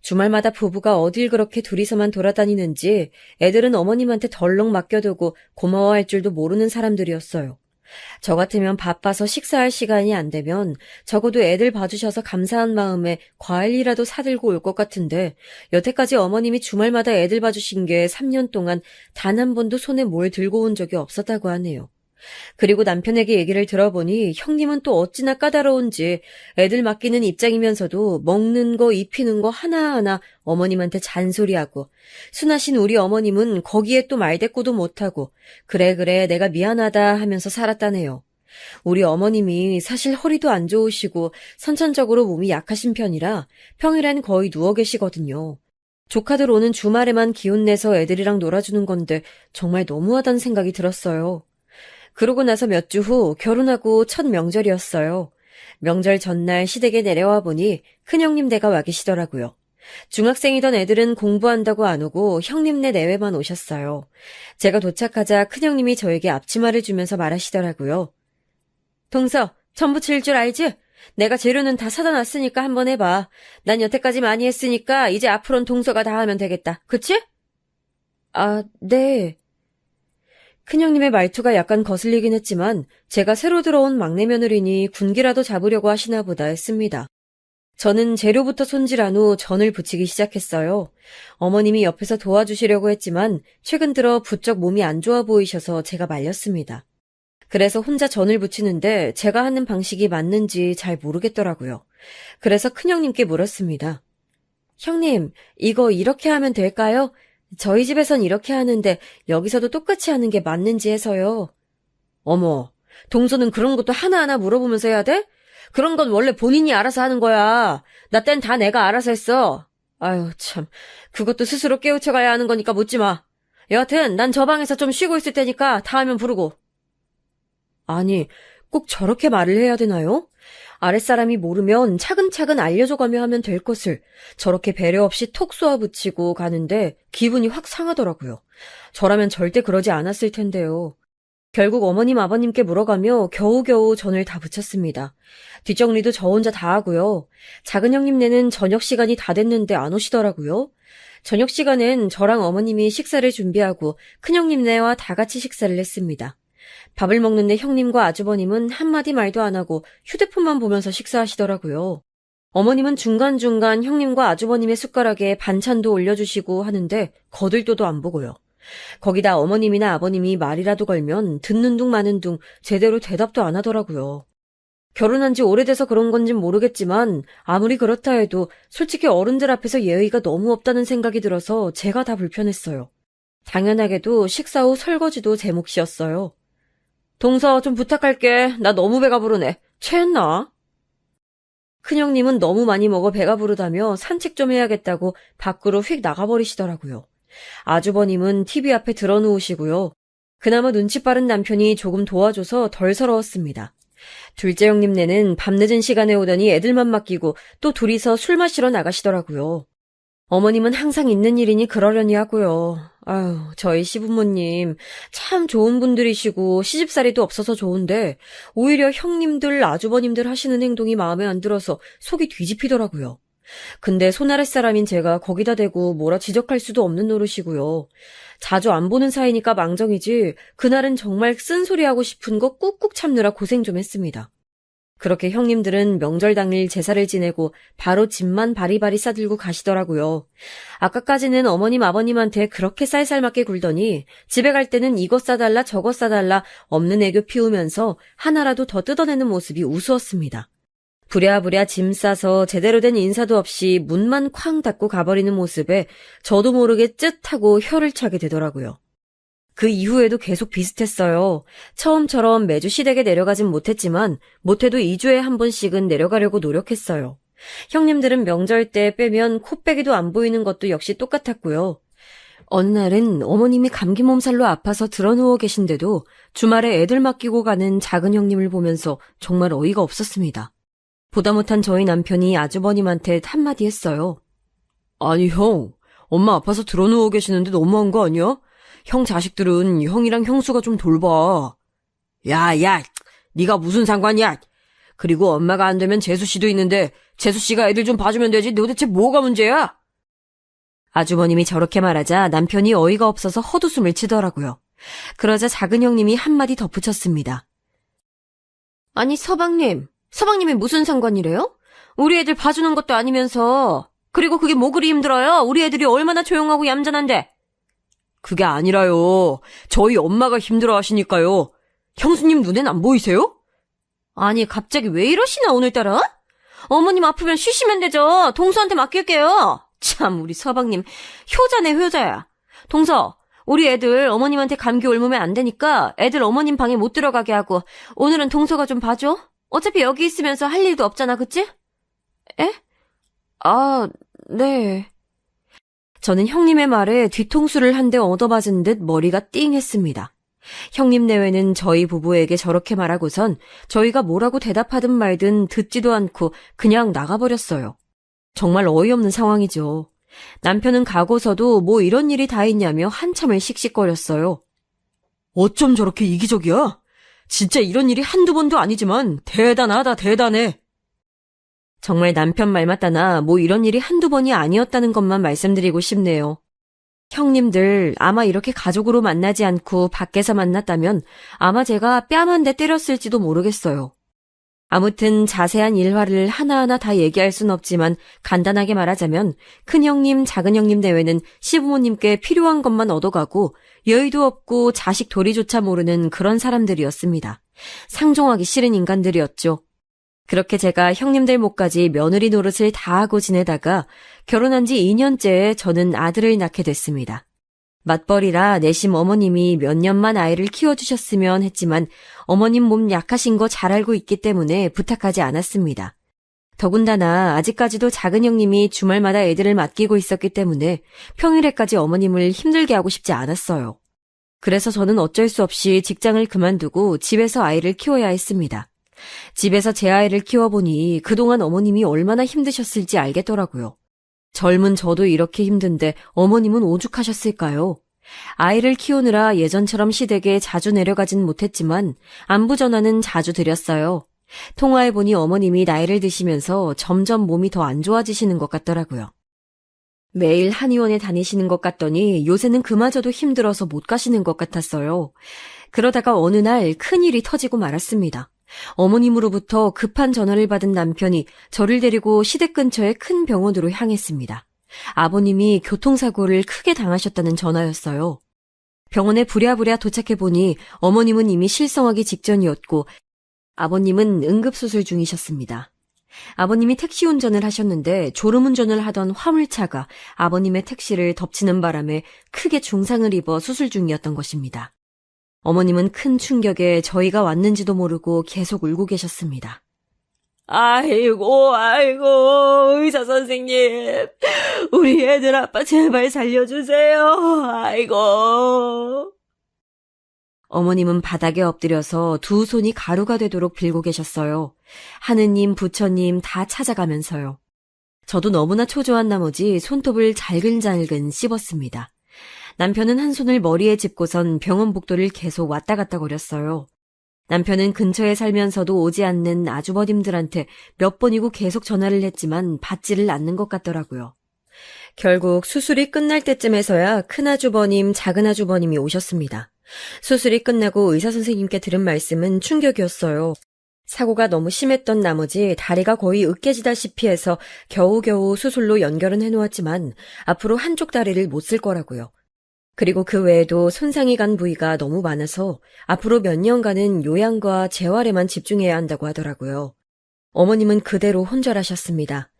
주말마다 부부가 어딜 그렇게 둘이서만 돌아다니는지 애들은 어머님한테 덜렁 맡겨두고 고마워할 줄도 모르는 사람들이었어요. 저 같으면 바빠서 식사할 시간이 안 되면 적어도 애들 봐주셔서 감사한 마음에 과일이라도 사들고 올 것 같은데 여태까지 어머님이 주말마다 애들 봐주신 게 3년 동안 단 한 번도 손에 뭘 들고 온 적이 없었다고 하네요. 그리고 남편에게 얘기를 들어보니 형님은 또 어찌나 까다로운지 애들 맡기는 입장이면서도 먹는 거 입히는 거 하나하나 어머님한테 잔소리하고 순하신 우리 어머님은 거기에 또 말대꾸도 못하고 그래 내가 미안하다 하면서 살았다네요. 우리 어머님이 사실 허리도 안 좋으시고 선천적으로 몸이 약하신 편이라 평일엔 거의 누워 계시거든요. 조카들 오는 주말에만 기운내서 애들이랑 놀아주는 건데 정말 너무하다는 생각이 들었어요. 그러고 나서 몇 주 후 결혼하고 첫 명절이었어요. 명절 전날 시댁에 내려와 보니 큰형님 댁가 와 계시더라고요. 중학생이던 애들은 공부한다고 안 오고 형님네 내외만 오셨어요. 제가 도착하자 큰형님이 저에게 앞치마를 주면서 말하시더라고요. 동서, 전부 칠 줄 알지? 내가 재료는 다 사다 놨으니까 한번 해봐. 난 여태까지 많이 했으니까 이제 앞으로는 동서가 다 하면 되겠다. 그치? 아, 네. 큰형님의 말투가 약간 거슬리긴 했지만 제가 새로 들어온 막내 며느리니 군기라도 잡으려고 하시나 보다 했습니다. 저는 재료부터 손질한 후 전을 부치기 시작했어요. 어머님이 옆에서 도와주시려고 했지만 최근 들어 부쩍 몸이 안 좋아 보이셔서 제가 말렸습니다. 그래서 혼자 전을 부치는데 제가 하는 방식이 맞는지 잘 모르겠더라고요. 그래서 큰형님께 물었습니다. 형님, 이거 이렇게 하면 될까요? 저희 집에선 이렇게 하는데 여기서도 똑같이 하는 게 맞는지 해서요. 어머, 동서는 그런 것도 하나하나 물어보면서 해야 돼? 그런 건 원래 본인이 알아서 하는 거야. 나 땐 다 내가 알아서 했어. 아유 참, 그것도 스스로 깨우쳐가야 하는 거니까 묻지 마. 여하튼 난 저 방에서 좀 쉬고 있을 테니까 다 하면 부르고. 아니, 꼭 저렇게 말을 해야 되나요? 아랫사람이 모르면 차근차근 알려줘가며 하면 될 것을 저렇게 배려 없이 톡 쏘아붙이고 가는데 기분이 확 상하더라고요. 저라면 절대 그러지 않았을 텐데요. 결국 어머님 아버님께 물어가며 겨우겨우 전을 다 부쳤습니다. 뒷정리도 저 혼자 다 하고요. 작은 형님네는 저녁 시간이 다 됐는데 안 오시더라고요. 저녁 시간엔 저랑 어머님이 식사를 준비하고 큰형님네와 다 같이 식사를 했습니다. 밥을 먹는데 형님과 아주버님은 한마디 말도 안 하고 휴대폰만 보면서 식사하시더라고요. 어머님은 중간중간 형님과 아주버님의 숟가락에 반찬도 올려주시고 하는데 거들떠도 안 보고요. 거기다 어머님이나 아버님이 말이라도 걸면 듣는 둥 마는 둥 제대로 대답도 안 하더라고요. 결혼한 지 오래돼서 그런 건진 모르겠지만 아무리 그렇다 해도 솔직히 어른들 앞에서 예의가 너무 없다는 생각이 들어서 제가 다 불편했어요. 당연하게도 식사 후 설거지도 제 몫이었어요. 동서 좀 부탁할게. 나 너무 배가 부르네. 체했나? 큰형님은 너무 많이 먹어 배가 부르다며 산책 좀 해야겠다고 밖으로 휙 나가버리시더라고요. 아주버님은 TV 앞에 들어누우시고요. 그나마 눈치 빠른 남편이 조금 도와줘서 덜 서러웠습니다. 둘째 형님네는 밤늦은 시간에 오더니 애들만 맡기고 또 둘이서 술 마시러 나가시더라고요. 어머님은 항상 있는 일이니 그러려니 하고요. 아유, 저희 시부모님 참 좋은 분들이시고 시집살이도 없어서 좋은데 오히려 형님들, 아주버님들 하시는 행동이 마음에 안 들어서 속이 뒤집히더라고요. 근데 손아랫 사람인 제가 거기다 대고 뭐라 지적할 수도 없는 노릇이고요. 자주 안 보는 사이니까 망정이지 그날은 정말 쓴소리하고 싶은 거 꾹꾹 참느라 고생 좀 했습니다. 그렇게 형님들은 명절 당일 제사를 지내고 바로 짐만 바리바리 싸들고 가시더라고요. 아까까지는 어머님 아버님한테 그렇게 쌀쌀맞게 굴더니 집에 갈 때는 이것 싸달라 저것 싸달라 없는 애교 피우면서 하나라도 더 뜯어내는 모습이 우스웠습니다. 부랴부랴 짐 싸서 제대로 된 인사도 없이 문만 쾅 닫고 가버리는 모습에 저도 모르게 쯧하고 혀를 차게 되더라고요. 그 이후에도 계속 비슷했어요. 처음처럼 매주 시댁에 내려가진 못했지만 못해도 2주에 한 번씩은 내려가려고 노력했어요. 형님들은 명절 때 빼면 코빼기도 안 보이는 것도 역시 똑같았고요. 어느 날은 어머님이 감기 몸살로 아파서 드러누워 계신데도 주말에 애들 맡기고 가는 작은 형님을 보면서 정말 어이가 없었습니다. 보다 못한 저희 남편이 아주버님한테 한마디 했어요. 아니 형, 엄마 아파서 드러누워 계시는데 너무한 거 아니야? 형 자식들은 형이랑 형수가 좀 돌봐. 야, 네가 무슨 상관이야? 그리고 엄마가 안 되면 재수씨도 있는데 재수씨가 애들 좀 봐주면 되지 도대체 뭐가 문제야? 아주버님이 저렇게 말하자 남편이 어이가 없어서 헛웃음을 치더라고요. 그러자 작은 형님이 한마디 덧붙였습니다. 아니 서방님이 무슨 상관이래요? 우리 애들 봐주는 것도 아니면서. 그리고 그게 뭐 그리 힘들어요? 우리 애들이 얼마나 조용하고 얌전한데. 그게 아니라요. 저희 엄마가 힘들어 하시니까요. 형수님 눈엔 안 보이세요? 아니 갑자기 왜 이러시나 오늘따라? 어머님 아프면 쉬시면 되죠. 동서한테 맡길게요. 참 우리 서방님 효자네 효자야. 동서 우리 애들 어머님한테 감기 옮으면 안 되니까 애들 어머님 방에 못 들어가게 하고 오늘은 동서가 좀 봐줘. 어차피 여기 있으면서 할 일도 없잖아 그치? 에? 아 네. 저는 형님의 말에 뒤통수를 한 대 얻어맞은 듯 머리가 띵했습니다. 형님 내외는 저희 부부에게 저렇게 말하고선 저희가 뭐라고 대답하든 말든 듣지도 않고 그냥 나가버렸어요. 정말 어이없는 상황이죠. 남편은 가고서도 뭐 이런 일이 다 있냐며 한참을 씩씩거렸어요. 어쩜 저렇게 이기적이야? 진짜 이런 일이 한두 번도 아니지만 대단하다 대단해. 정말 남편 말 맞다나 뭐 이런 일이 한두 번이 아니었다는 것만 말씀드리고 싶네요. 형님들 아마 이렇게 가족으로 만나지 않고 밖에서 만났다면 아마 제가 뺨 한 대 때렸을지도 모르겠어요. 아무튼 자세한 일화를 하나하나 다 얘기할 순 없지만 간단하게 말하자면 큰형님, 작은형님 내외는 시부모님께 필요한 것만 얻어가고 여의도 없고 자식 도리조차 모르는 그런 사람들이었습니다. 상종하기 싫은 인간들이었죠. 그렇게 제가 형님들 몫까지 며느리 노릇을 다 하고 지내다가 결혼한 지 2년째에 저는 아들을 낳게 됐습니다. 맞벌이라 내심 어머님이 몇 년만 아이를 키워주셨으면 했지만 어머님 몸 약하신 거 잘 알고 있기 때문에 부탁하지 않았습니다. 더군다나 아직까지도 작은 형님이 주말마다 애들을 맡기고 있었기 때문에 평일에까지 어머님을 힘들게 하고 싶지 않았어요. 그래서 저는 어쩔 수 없이 직장을 그만두고 집에서 아이를 키워야 했습니다. 집에서 제 아이를 키워보니 그동안 어머님이 얼마나 힘드셨을지 알겠더라고요. 젊은 저도 이렇게 힘든데 어머님은 오죽하셨을까요? 아이를 키우느라 예전처럼 시댁에 자주 내려가진 못했지만 안부 전화는 자주 드렸어요. 통화해보니 어머님이 나이를 드시면서 점점 몸이 더 안 좋아지시는 것 같더라고요. 매일 한의원에 다니시는 것 같더니 요새는 그마저도 힘들어서 못 가시는 것 같았어요. 그러다가 어느 날 큰일이 터지고 말았습니다. 어머님으로부터 급한 전화를 받은 남편이 저를 데리고 시댁 근처의 큰 병원으로 향했습니다. 아버님이 교통사고를 크게 당하셨다는 전화였어요. 병원에 부랴부랴 도착해보니 어머님은 이미 실성하기 직전이었고 아버님은 응급수술 중이셨습니다. 아버님이 택시 운전을 하셨는데 졸음운전을 하던 화물차가 아버님의 택시를 덮치는 바람에 크게 중상을 입어 수술 중이었던 것입니다. 어머님은 큰 충격에 저희가 왔는지도 모르고 계속 울고 계셨습니다. 아이고, 의사 선생님. 우리 애들 아빠 제발 살려주세요. 아이고. 어머님은 바닥에 엎드려서 두 손이 가루가 되도록 빌고 계셨어요. 하느님, 부처님 다 찾아가면서요. 저도 너무나 초조한 나머지 손톱을 잘근잘근 씹었습니다. 남편은 한 손을 머리에 짚고선 병원 복도를 계속 왔다 갔다 거렸어요. 남편은 근처에 살면서도 오지 않는 아주버님들한테 몇 번이고 계속 전화를 했지만 받지를 않는 것 같더라고요. 결국 수술이 끝날 때쯤에서야 큰아주버님, 작은아주버님이 오셨습니다. 수술이 끝나고 의사선생님께 들은 말씀은 충격이었어요. 사고가 너무 심했던 나머지 다리가 거의 으깨지다시피 해서 겨우겨우 수술로 연결은 해놓았지만 앞으로 한쪽 다리를 못 쓸 거라고요. 그리고 그 외에도 손상이 간 부위가 너무 많아서 앞으로 몇 년간은 요양과 재활에만 집중해야 한다고 하더라고요. 어머님은 그대로 혼절하셨습니다.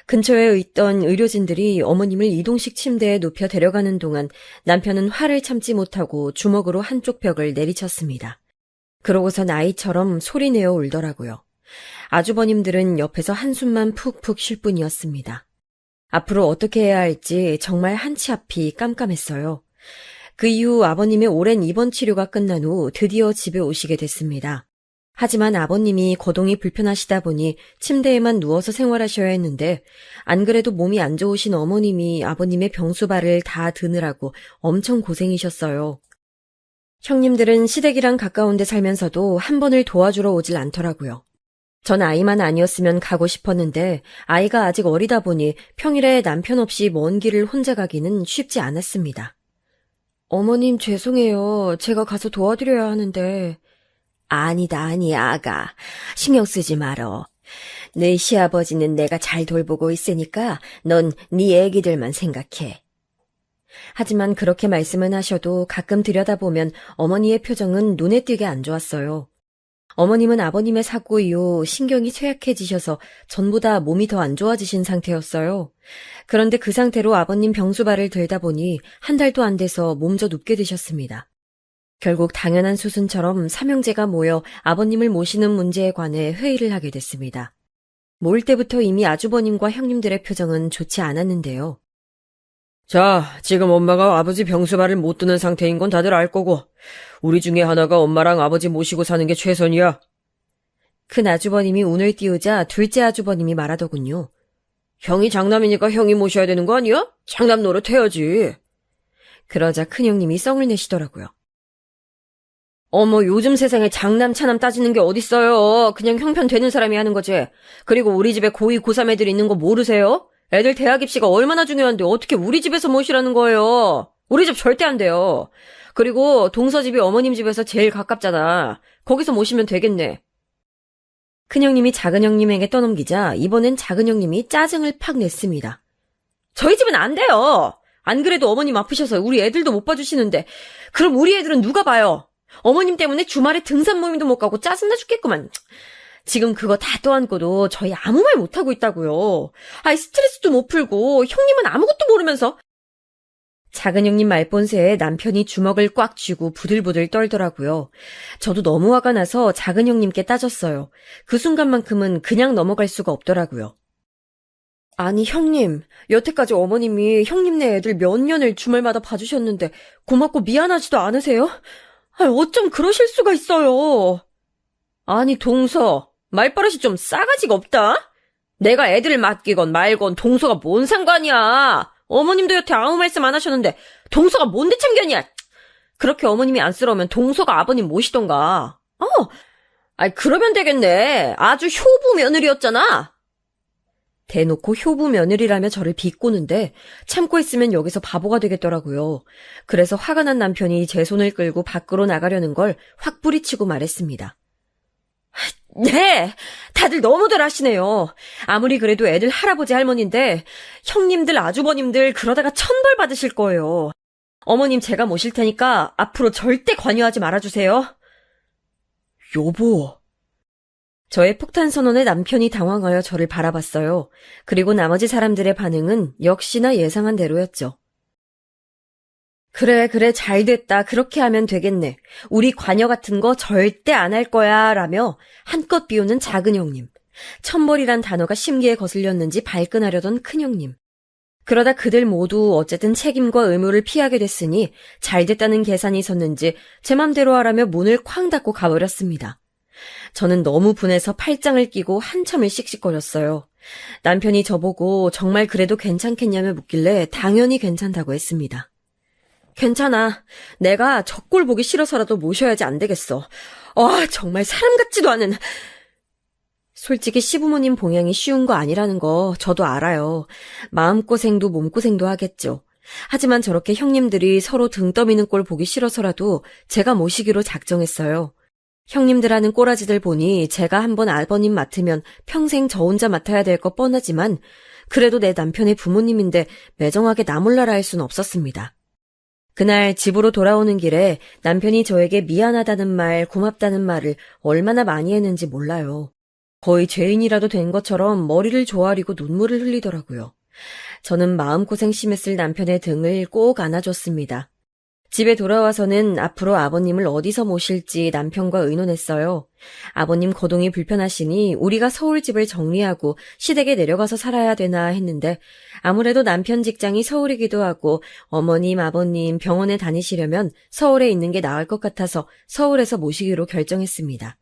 근처에 있던 의료진들이 어머님을 이동식 침대에 눕혀 데려가는 동안 남편은 화를 참지 못하고 주먹으로 한쪽 벽을 내리쳤습니다. 그러고선 아이처럼 소리내어 울더라고요. 아주버님들은 옆에서 한숨만 푹푹 쉴 뿐이었습니다. 앞으로 어떻게 해야 할지 정말 한치 앞이 깜깜했어요. 그 이후 아버님의 오랜 입원 치료가 끝난 후 드디어 집에 오시게 됐습니다. 하지만 아버님이 거동이 불편하시다 보니 침대에만 누워서 생활하셔야 했는데 안 그래도 몸이 안 좋으신 어머님이 아버님의 병수발을 다 드느라고 엄청 고생이셨어요. 형님들은 시댁이랑 가까운 데 살면서도 한 번을 도와주러 오질 않더라고요. 전 아이만 아니었으면 가고 싶었는데 아이가 아직 어리다 보니 평일에 남편 없이 먼 길을 혼자 가기는 쉽지 않았습니다. 어머님 죄송해요. 제가 가서 도와드려야 하는데. 아니다, 아가. 신경 쓰지 말어. 네 시아버지는 내가 잘 돌보고 있으니까 넌 네 애기들만 생각해. 하지만 그렇게 말씀은 하셔도 가끔 들여다보면 어머니의 표정은 눈에 띄게 안 좋았어요. 어머님은 아버님의 사고 이후 신경이 쇠약해지셔서 전보다 몸이 더 안 좋아지신 상태였어요. 그런데 그 상태로 아버님 병수발을 들다 보니 한 달도 안 돼서 몸져 눕게 되셨습니다. 결국 당연한 수순처럼 삼형제가 모여 아버님을 모시는 문제에 관해 회의를 하게 됐습니다. 모일 때부터 이미 아주버님과 형님들의 표정은 좋지 않았는데요.
자, 지금 엄마가 아버지 병수발을 못 드는 상태인 건 다들 알 거고, 우리 중에 하나가 엄마랑 아버지 모시고 사는 게 최선이야.
큰 아주버님이 운을 띄우자 둘째 아주버님이 말하더군요.
형이 장남이니까 형이 모셔야 되는 거 아니야? 장남 노릇 해야지.
그러자 큰형님이 썽을 내시더라고요.
어머, 요즘 세상에 장남 차남 따지는 게 어딨어요. 그냥 형편 되는 사람이 하는 거지. 그리고 우리 집에 고2, 고3 애들 있는 거 모르세요? 애들 대학 입시가 얼마나 중요한데 어떻게 우리 집에서 모시라는 거예요? 우리 집 절대 안 돼요. 그리고 동서 집이 어머님 집에서 제일 가깝잖아. 거기서 모시면 되겠네.
큰형님이 작은형님에게 떠넘기자 이번엔 작은형님이 짜증을 팍 냈습니다.
저희 집은 안 돼요. 안 그래도 어머님 아프셔서 우리 애들도 못 봐주시는데 그럼 우리 애들은 누가 봐요? 어머님 때문에 주말에 등산 모임도 못 가고 짜증나 죽겠구만. 지금 그거 다 떠안고도 저희 아무 말 못하고 있다고요. 아이 스트레스도 못 풀고 형님은 아무것도 모르면서.
작은형님 말본새에 남편이 주먹을 꽉 쥐고 부들부들 떨더라고요. 저도 너무 화가 나서 작은형님께 따졌어요. 그 순간만큼은 그냥 넘어갈 수가 없더라고요.
아니 형님, 여태까지 어머님이 형님네 애들 몇 년을 주말마다 봐주셨는데 고맙고 미안하지도 않으세요? 아니 어쩜 그러실 수가 있어요. 아니 동서, 말버릇이 좀 싸가지가 없다? 내가 애들을 맡기건 말건 동서가 뭔 상관이야. 어머님도 여태 아무 말씀 안 하셨는데 동서가 뭔데 참견이야. 그렇게 어머님이 안쓰러우면 동서가 아버님 모시던가. 아이 그러면 되겠네. 아주 효부 며느리였잖아.
대놓고 효부 며느리라며 저를 비꼬는데 참고 있으면 여기서 바보가 되겠더라고요. 그래서 화가 난 남편이 제 손을 끌고 밖으로 나가려는 걸 확 뿌리치고 말했습니다.
네, 다들 너무들 하시네요. 아무리 그래도 애들 할아버지 할머니인데 형님들 아주버님들 그러다가 천벌 받으실 거예요. 어머님 제가 모실 테니까 앞으로 절대 관여하지 말아주세요.
여보. 저의 폭탄 선언에 남편이 당황하여 저를 바라봤어요. 그리고 나머지 사람들의 반응은 역시나 예상한 대로였죠.
그래, 잘됐다. 그렇게 하면 되겠네. 우리 관여 같은 거 절대 안 할 거야. 라며 한껏 비우는 작은 형님.
천벌이란 단어가 심기에 거슬렸는지 발끈하려던 큰 형님. 그러다 그들 모두 어쨌든 책임과 의무를 피하게 됐으니 잘됐다는 계산이 섰는지 제 맘대로 하라며 문을 쾅 닫고 가버렸습니다. 저는 너무 분해서 팔짱을 끼고 한참을 씩씩거렸어요. 남편이 저보고 정말 그래도 괜찮겠냐며 묻길래 당연히 괜찮다고 했습니다.
괜찮아. 내가 저 꼴 보기 싫어서라도 모셔야지 안 되겠어. 정말 사람 같지도 않은.
솔직히 시부모님 봉양이 쉬운 거 아니라는 거 저도 알아요. 마음고생도 몸고생도 하겠죠. 하지만 저렇게 형님들이 서로 등 떠미는 꼴 보기 싫어서라도 제가 모시기로 작정했어요. 형님들 하는 꼬라지들 보니 제가 한번 아버님 맡으면 평생 저 혼자 맡아야 될 거 뻔하지만 그래도 내 남편의 부모님인데 매정하게 나 몰라라 할 순 없었습니다. 그날 집으로 돌아오는 길에 남편이 저에게 미안하다는 말, 고맙다는 말을 얼마나 많이 했는지 몰라요. 거의 죄인이라도 된 것처럼 머리를 조아리고 눈물을 흘리더라고요. 저는 마음고생 심했을 남편의 등을 꼭 안아줬습니다. 집에 돌아와서는 앞으로 아버님을 어디서 모실지 남편과 의논했어요. 아버님 거동이 불편하시니 우리가 서울 집을 정리하고 시댁에 내려가서 살아야 되나 했는데 아무래도 남편 직장이 서울이기도 하고 어머님, 아버님 병원에 다니시려면 서울에 있는 게 나을 것 같아서 서울에서 모시기로 결정했습니다.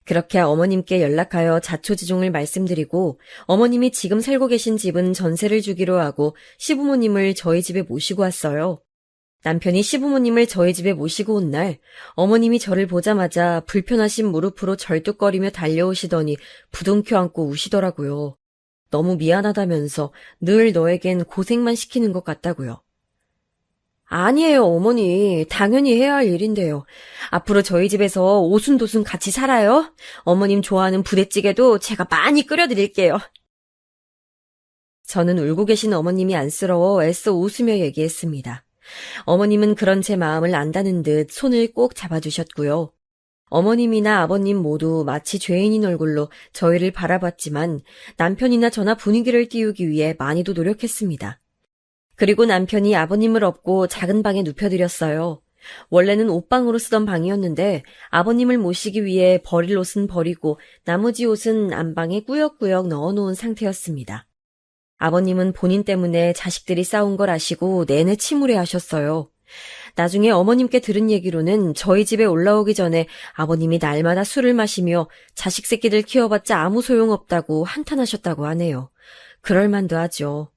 그렇게 어머님께 연락하여 자초지종을 말씀드리고 어머님이 지금 살고 계신 집은 전세를 주기로 하고 시부모님을 저희 집에 모시고 왔어요. 남편이 시부모님을 저희 집에 모시고 온 날 어머님이 저를 보자마자 불편하신 무릎으로 절뚝거리며 달려오시더니 부둥켜 안고 우시더라고요. 너무 미안하다면서 늘 너에겐 고생만 시키는 것 같다고요. 아니에요, 어머니. 당연히 해야 할 일인데요. 앞으로 저희 집에서 오순도순 같이 살아요. 어머님 좋아하는 부대찌개도 제가 많이 끓여드릴게요. 저는 울고 계신 어머님이 안쓰러워 애써 웃으며 얘기했습니다. 어머님은 그런 제 마음을 안다는 듯 손을 꼭 잡아주셨고요. 어머님이나 아버님 모두 마치 죄인인 얼굴로 저희를 바라봤지만 남편이나 저나 분위기를 띄우기 위해 많이도 노력했습니다. 그리고 남편이 아버님을 업고 작은 방에 눕혀드렸어요. 원래는 옷방으로 쓰던 방이었는데 아버님을 모시기 위해 버릴 옷은 버리고 나머지 옷은 안방에 꾸역꾸역 넣어놓은 상태였습니다. 아버님은 본인 때문에 자식들이 싸운 걸 아시고 내내 침울해 하셨어요. 나중에 어머님께 들은 얘기로는 저희 집에 올라오기 전에 아버님이 날마다 술을 마시며 자식 새끼들 키워봤자 아무 소용없다고 한탄하셨다고 하네요. 그럴만도 하죠.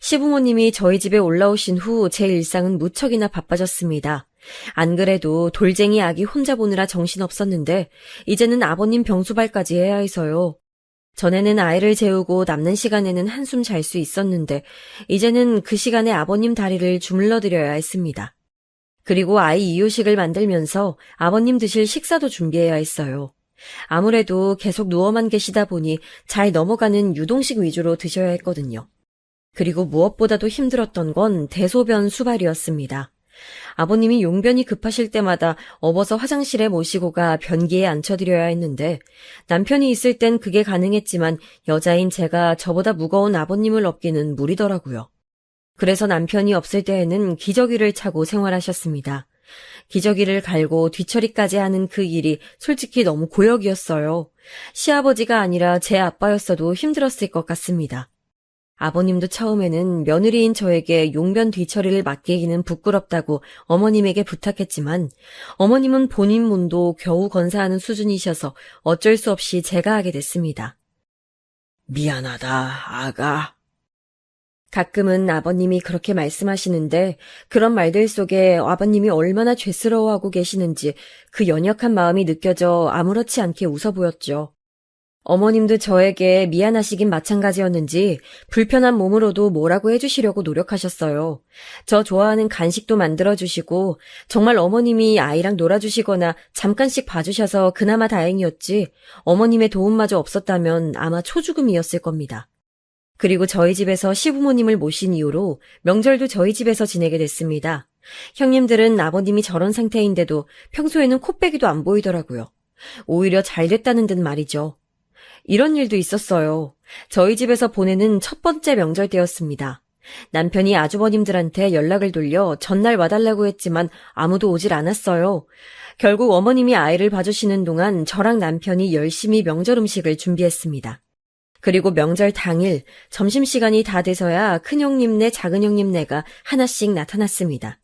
시부모님이 저희 집에 올라오신 후 제 일상은 무척이나 바빠졌습니다. 안 그래도 돌쟁이 아기 혼자 보느라 정신없었는데 이제는 아버님 병수발까지 해야 해서요. 전에는 아이를 재우고 남는 시간에는 한숨 잘 수 있었는데 이제는 그 시간에 아버님 다리를 주물러 드려야 했습니다. 그리고 아이 이유식을 만들면서 아버님 드실 식사도 준비해야 했어요. 아무래도 계속 누워만 계시다 보니 잘 넘어가는 유동식 위주로 드셔야 했거든요. 그리고 무엇보다도 힘들었던 건 대소변 수발이었습니다. 아버님이 용변이 급하실 때마다 업어서 화장실에 모시고 가 변기에 앉혀드려야 했는데 남편이 있을 땐 그게 가능했지만 여자인 제가 저보다 무거운 아버님을 업기는 무리더라고요. 그래서 남편이 없을 때에는 기저귀를 차고 생활하셨습니다. 기저귀를 갈고 뒤처리까지 하는 그 일이 솔직히 너무 고역이었어요. 시아버지가 아니라 제 아빠였어도 힘들었을 것 같습니다. 아버님도 처음에는 며느리인 저에게 용변 뒤처리를 맡기기는 부끄럽다고 어머님에게 부탁했지만 어머님은 본인 몸도 겨우 건사하는 수준이셔서 어쩔 수 없이 제가 하게 됐습니다.
미안하다, 아가.
가끔은 아버님이 그렇게 말씀하시는데 그런 말들 속에 아버님이 얼마나 죄스러워하고 계시는지 그 연약한 마음이 느껴져 아무렇지 않게 웃어 보였죠. 어머님도 저에게 미안하시긴 마찬가지였는지 불편한 몸으로도 뭐라고 해주시려고 노력하셨어요. 저 좋아하는 간식도 만들어주시고 정말 어머님이 아이랑 놀아주시거나 잠깐씩 봐주셔서 그나마 다행이었지 어머님의 도움마저 없었다면 아마 초죽음이었을 겁니다. 그리고 저희 집에서 시부모님을 모신 이후로 명절도 저희 집에서 지내게 됐습니다. 형님들은 아버님이 저런 상태인데도 평소에는 코빼기도 안 보이더라고요. 오히려 잘 됐다는 듯 말이죠. 이런 일도 있었어요. 저희 집에서 보내는 첫 번째 명절 때였습니다. 남편이 아주버님들한테 연락을 돌려 전날 와달라고 했지만 아무도 오질 않았어요. 결국 어머님이 아이를 봐주시는 동안 저랑 남편이 열심히 명절 음식을 준비했습니다. 그리고 명절 당일 점심시간이 다 돼서야 큰형님네 작은형님네가 하나씩 나타났습니다.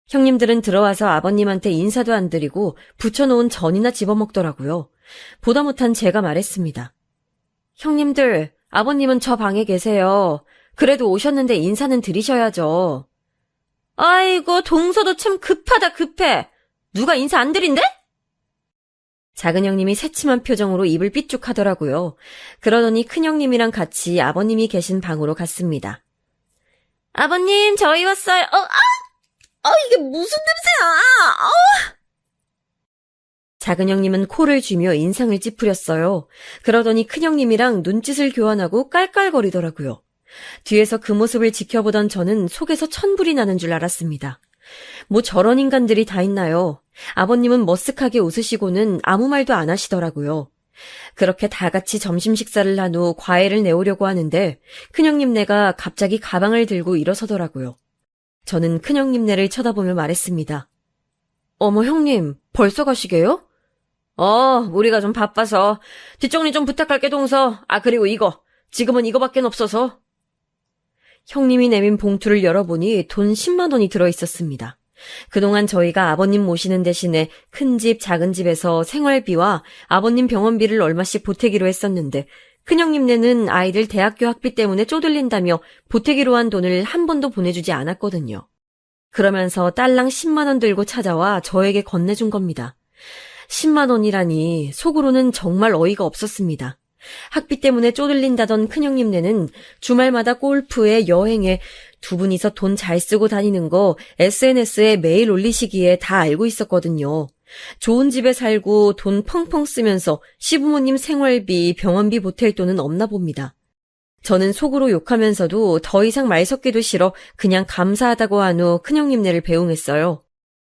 형님들은 들어와서 아버님한테 인사도 안 드리고 부쳐놓은 전이나 집어먹더라고요. 보다 못한 제가 말했습니다. 형님들, 아버님은 저 방에 계세요. 그래도 오셨는데 인사는 드리셔야죠. 아이고, 동서도 참 급하다 급해. 누가 인사 안 드린대? 작은 형님이 새침한 표정으로 입을 삐죽하더라고요. 그러더니 큰 형님이랑 같이 아버님이 계신 방으로 갔습니다. 아버님, 저희 왔어요.
이게 무슨 냄새야!
작은 형님은 코를 쥐며 인상을 찌푸렸어요. 그러더니 큰 형님이랑 눈짓을 교환하고 깔깔거리더라고요. 뒤에서 그 모습을 지켜보던 저는 속에서 천불이 나는 줄 알았습니다. 뭐 저런 인간들이 다 있나요? 아버님은 머쓱하게 웃으시고는 아무 말도 안 하시더라고요. 그렇게 다 같이 점심 식사를 한 후 과일을 내오려고 하는데 큰형님네가 갑자기 가방을 들고 일어서더라고요. 저는 큰형님네를 쳐다보며 말했습니다.
어머, 형님, 벌써 가시게요?
우리가 좀 바빠서. 뒷정리 좀 부탁할게, 동서. 그리고 이거. 지금은 이거밖에 없어서. 형님이 내민 봉투를 열어보니 돈 10만 원이 들어있었습니다. 그동안 저희가 아버님 모시는 대신에 큰 집, 작은 집에서 생활비와 아버님 병원비를 얼마씩 보태기로 했었는데 큰형님네는 아이들 대학교 학비 때문에 쪼들린다며 보태기로 한 돈을 한 번도 보내주지 않았거든요. 그러면서 딸랑 10만 원 들고 찾아와 저에게 건네준 겁니다. 10만 원이라니 속으로는 정말 어이가 없었습니다. 학비 때문에 쪼들린다던 큰형님네는 주말마다 골프에 여행에 두 분이서 돈 잘 쓰고 다니는 거 SNS에 매일 올리시기에 다 알고 있었거든요. 좋은 집에 살고 돈 펑펑 쓰면서 시부모님 생활비, 병원비 보탤 돈은 없나 봅니다. 저는 속으로 욕하면서도 더 이상 말 섞기도 싫어 그냥 감사하다고 한 후 큰형님네를 배웅했어요.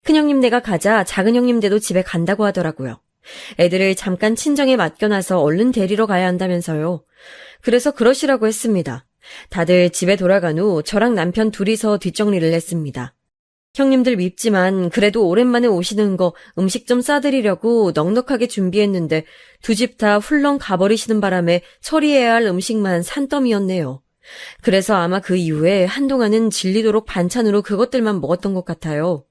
큰형님네가 가자 작은형님네도 집에 간다고 하더라고요. 애들을 잠깐 친정에 맡겨놔서 얼른 데리러 가야 한다면서요. 그래서 그러시라고 했습니다. 다들 집에 돌아간 후 저랑 남편 둘이서 뒷정리를 했습니다. 형님들 밉지만 그래도 오랜만에 오시는 거 음식 좀 싸드리려고 넉넉하게 준비했는데 두 집 다 훌렁 가버리시는 바람에 처리해야 할 음식만 산더미였네요. 그래서 아마 그 이후에 한동안은 질리도록 반찬으로 그것들만 먹었던 것 같아요.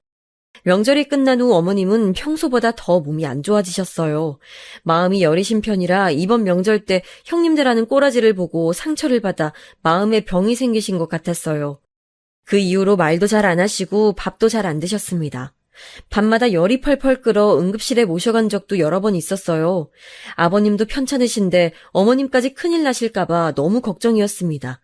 명절이 끝난 후 어머님은 평소보다 더 몸이 안 좋아지셨어요. 마음이 여리신 편이라 이번 명절 때 형님들하는 꼬라지를 보고 상처를 받아 마음에 병이 생기신 것 같았어요. 그 이후로 말도 잘 안 하시고 밥도 잘 안 드셨습니다. 밤마다 열이 펄펄 끓어 응급실에 모셔간 적도 여러 번 있었어요. 아버님도 편찮으신데 어머님까지 큰일 나실까봐 너무 걱정이었습니다.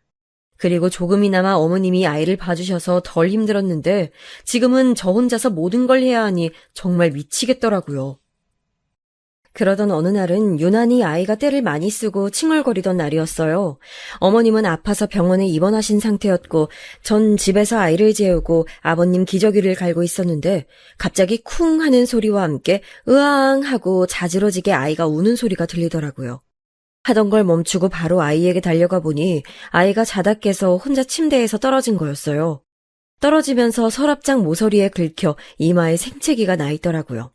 그리고 조금이나마 어머님이 아이를 봐주셔서 덜 힘들었는데 지금은 저 혼자서 모든 걸 해야 하니 정말 미치겠더라고요. 그러던 어느 날은 유난히 아이가 떼를 많이 쓰고 칭얼거리던 날이었어요. 어머님은 아파서 병원에 입원하신 상태였고 전 집에서 아이를 재우고 아버님 기저귀를 갈고 있었는데 갑자기 쿵 하는 소리와 함께 으앙 하고 자지러지게 아이가 우는 소리가 들리더라고요. 하던 걸 멈추고 바로 아이에게 달려가 보니 아이가 자다 깨서 혼자 침대에서 떨어진 거였어요. 떨어지면서 서랍장 모서리에 긁혀 이마에 생채기가 나 있더라고요.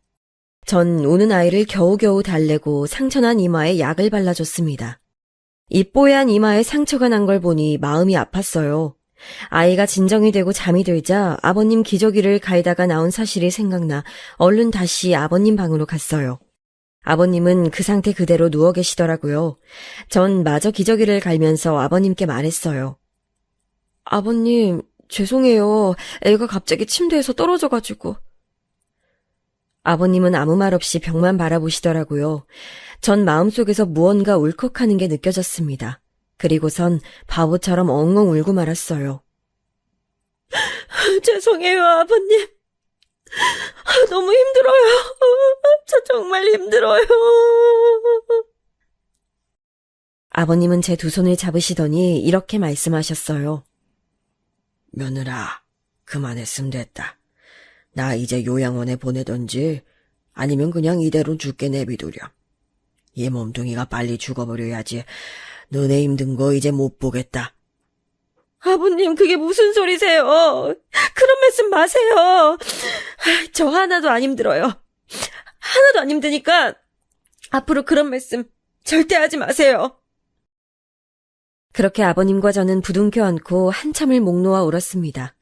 전 우는 아이를 겨우겨우 달래고 상처난 이마에 약을 발라줬습니다. 이 뽀얀 이마에 상처가 난 걸 보니 마음이 아팠어요. 아이가 진정이 되고 잠이 들자 아버님 기저귀를 갈다가 나온 사실이 생각나 얼른 다시 아버님 방으로 갔어요. 아버님은 그 상태 그대로 누워 계시더라고요. 전 마저 기저귀를 갈면서 아버님께 말했어요. 아버님, 죄송해요. 애가 갑자기 침대에서 떨어져가지고. 아버님은 아무 말 없이 벽만 바라보시더라고요. 전 마음속에서 무언가 울컥하는 게 느껴졌습니다. 그리고선 바보처럼 엉엉 울고 말았어요. 죄송해요, 아버님. 너무 힘들어요. 저 정말 힘들어요. 아버님은 제 두 손을 잡으시더니 이렇게 말씀하셨어요.
며느라, 그만했으면 됐다. 나 이제 요양원에 보내던지 아니면 그냥 이대로 죽게 내비두렴. 이 몸뚱이가 빨리 죽어버려야지. 너네 힘든 거 이제 못 보겠다.
아버님, 그게 무슨 소리세요? 그런 말씀 마세요. 저 하나도 안 힘들어요. 하나도 안 힘드니까 앞으로 그런 말씀 절대 하지 마세요.
그렇게 아버님과 저는 부둥켜 안고 한참을 목 놓아 울었습니다.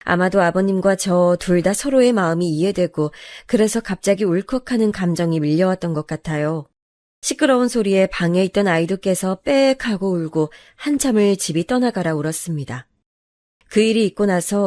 아마도 아버님과 저 둘 다 서로의 마음이 이해되고 그래서 갑자기 울컥하는 감정이 밀려왔던 것 같아요. 시끄러운 소리에 방에 있던 아이도 깨서 빽 하고 울고 한참을 집이 떠나가라 울었습니다. 그 일이 있고 나서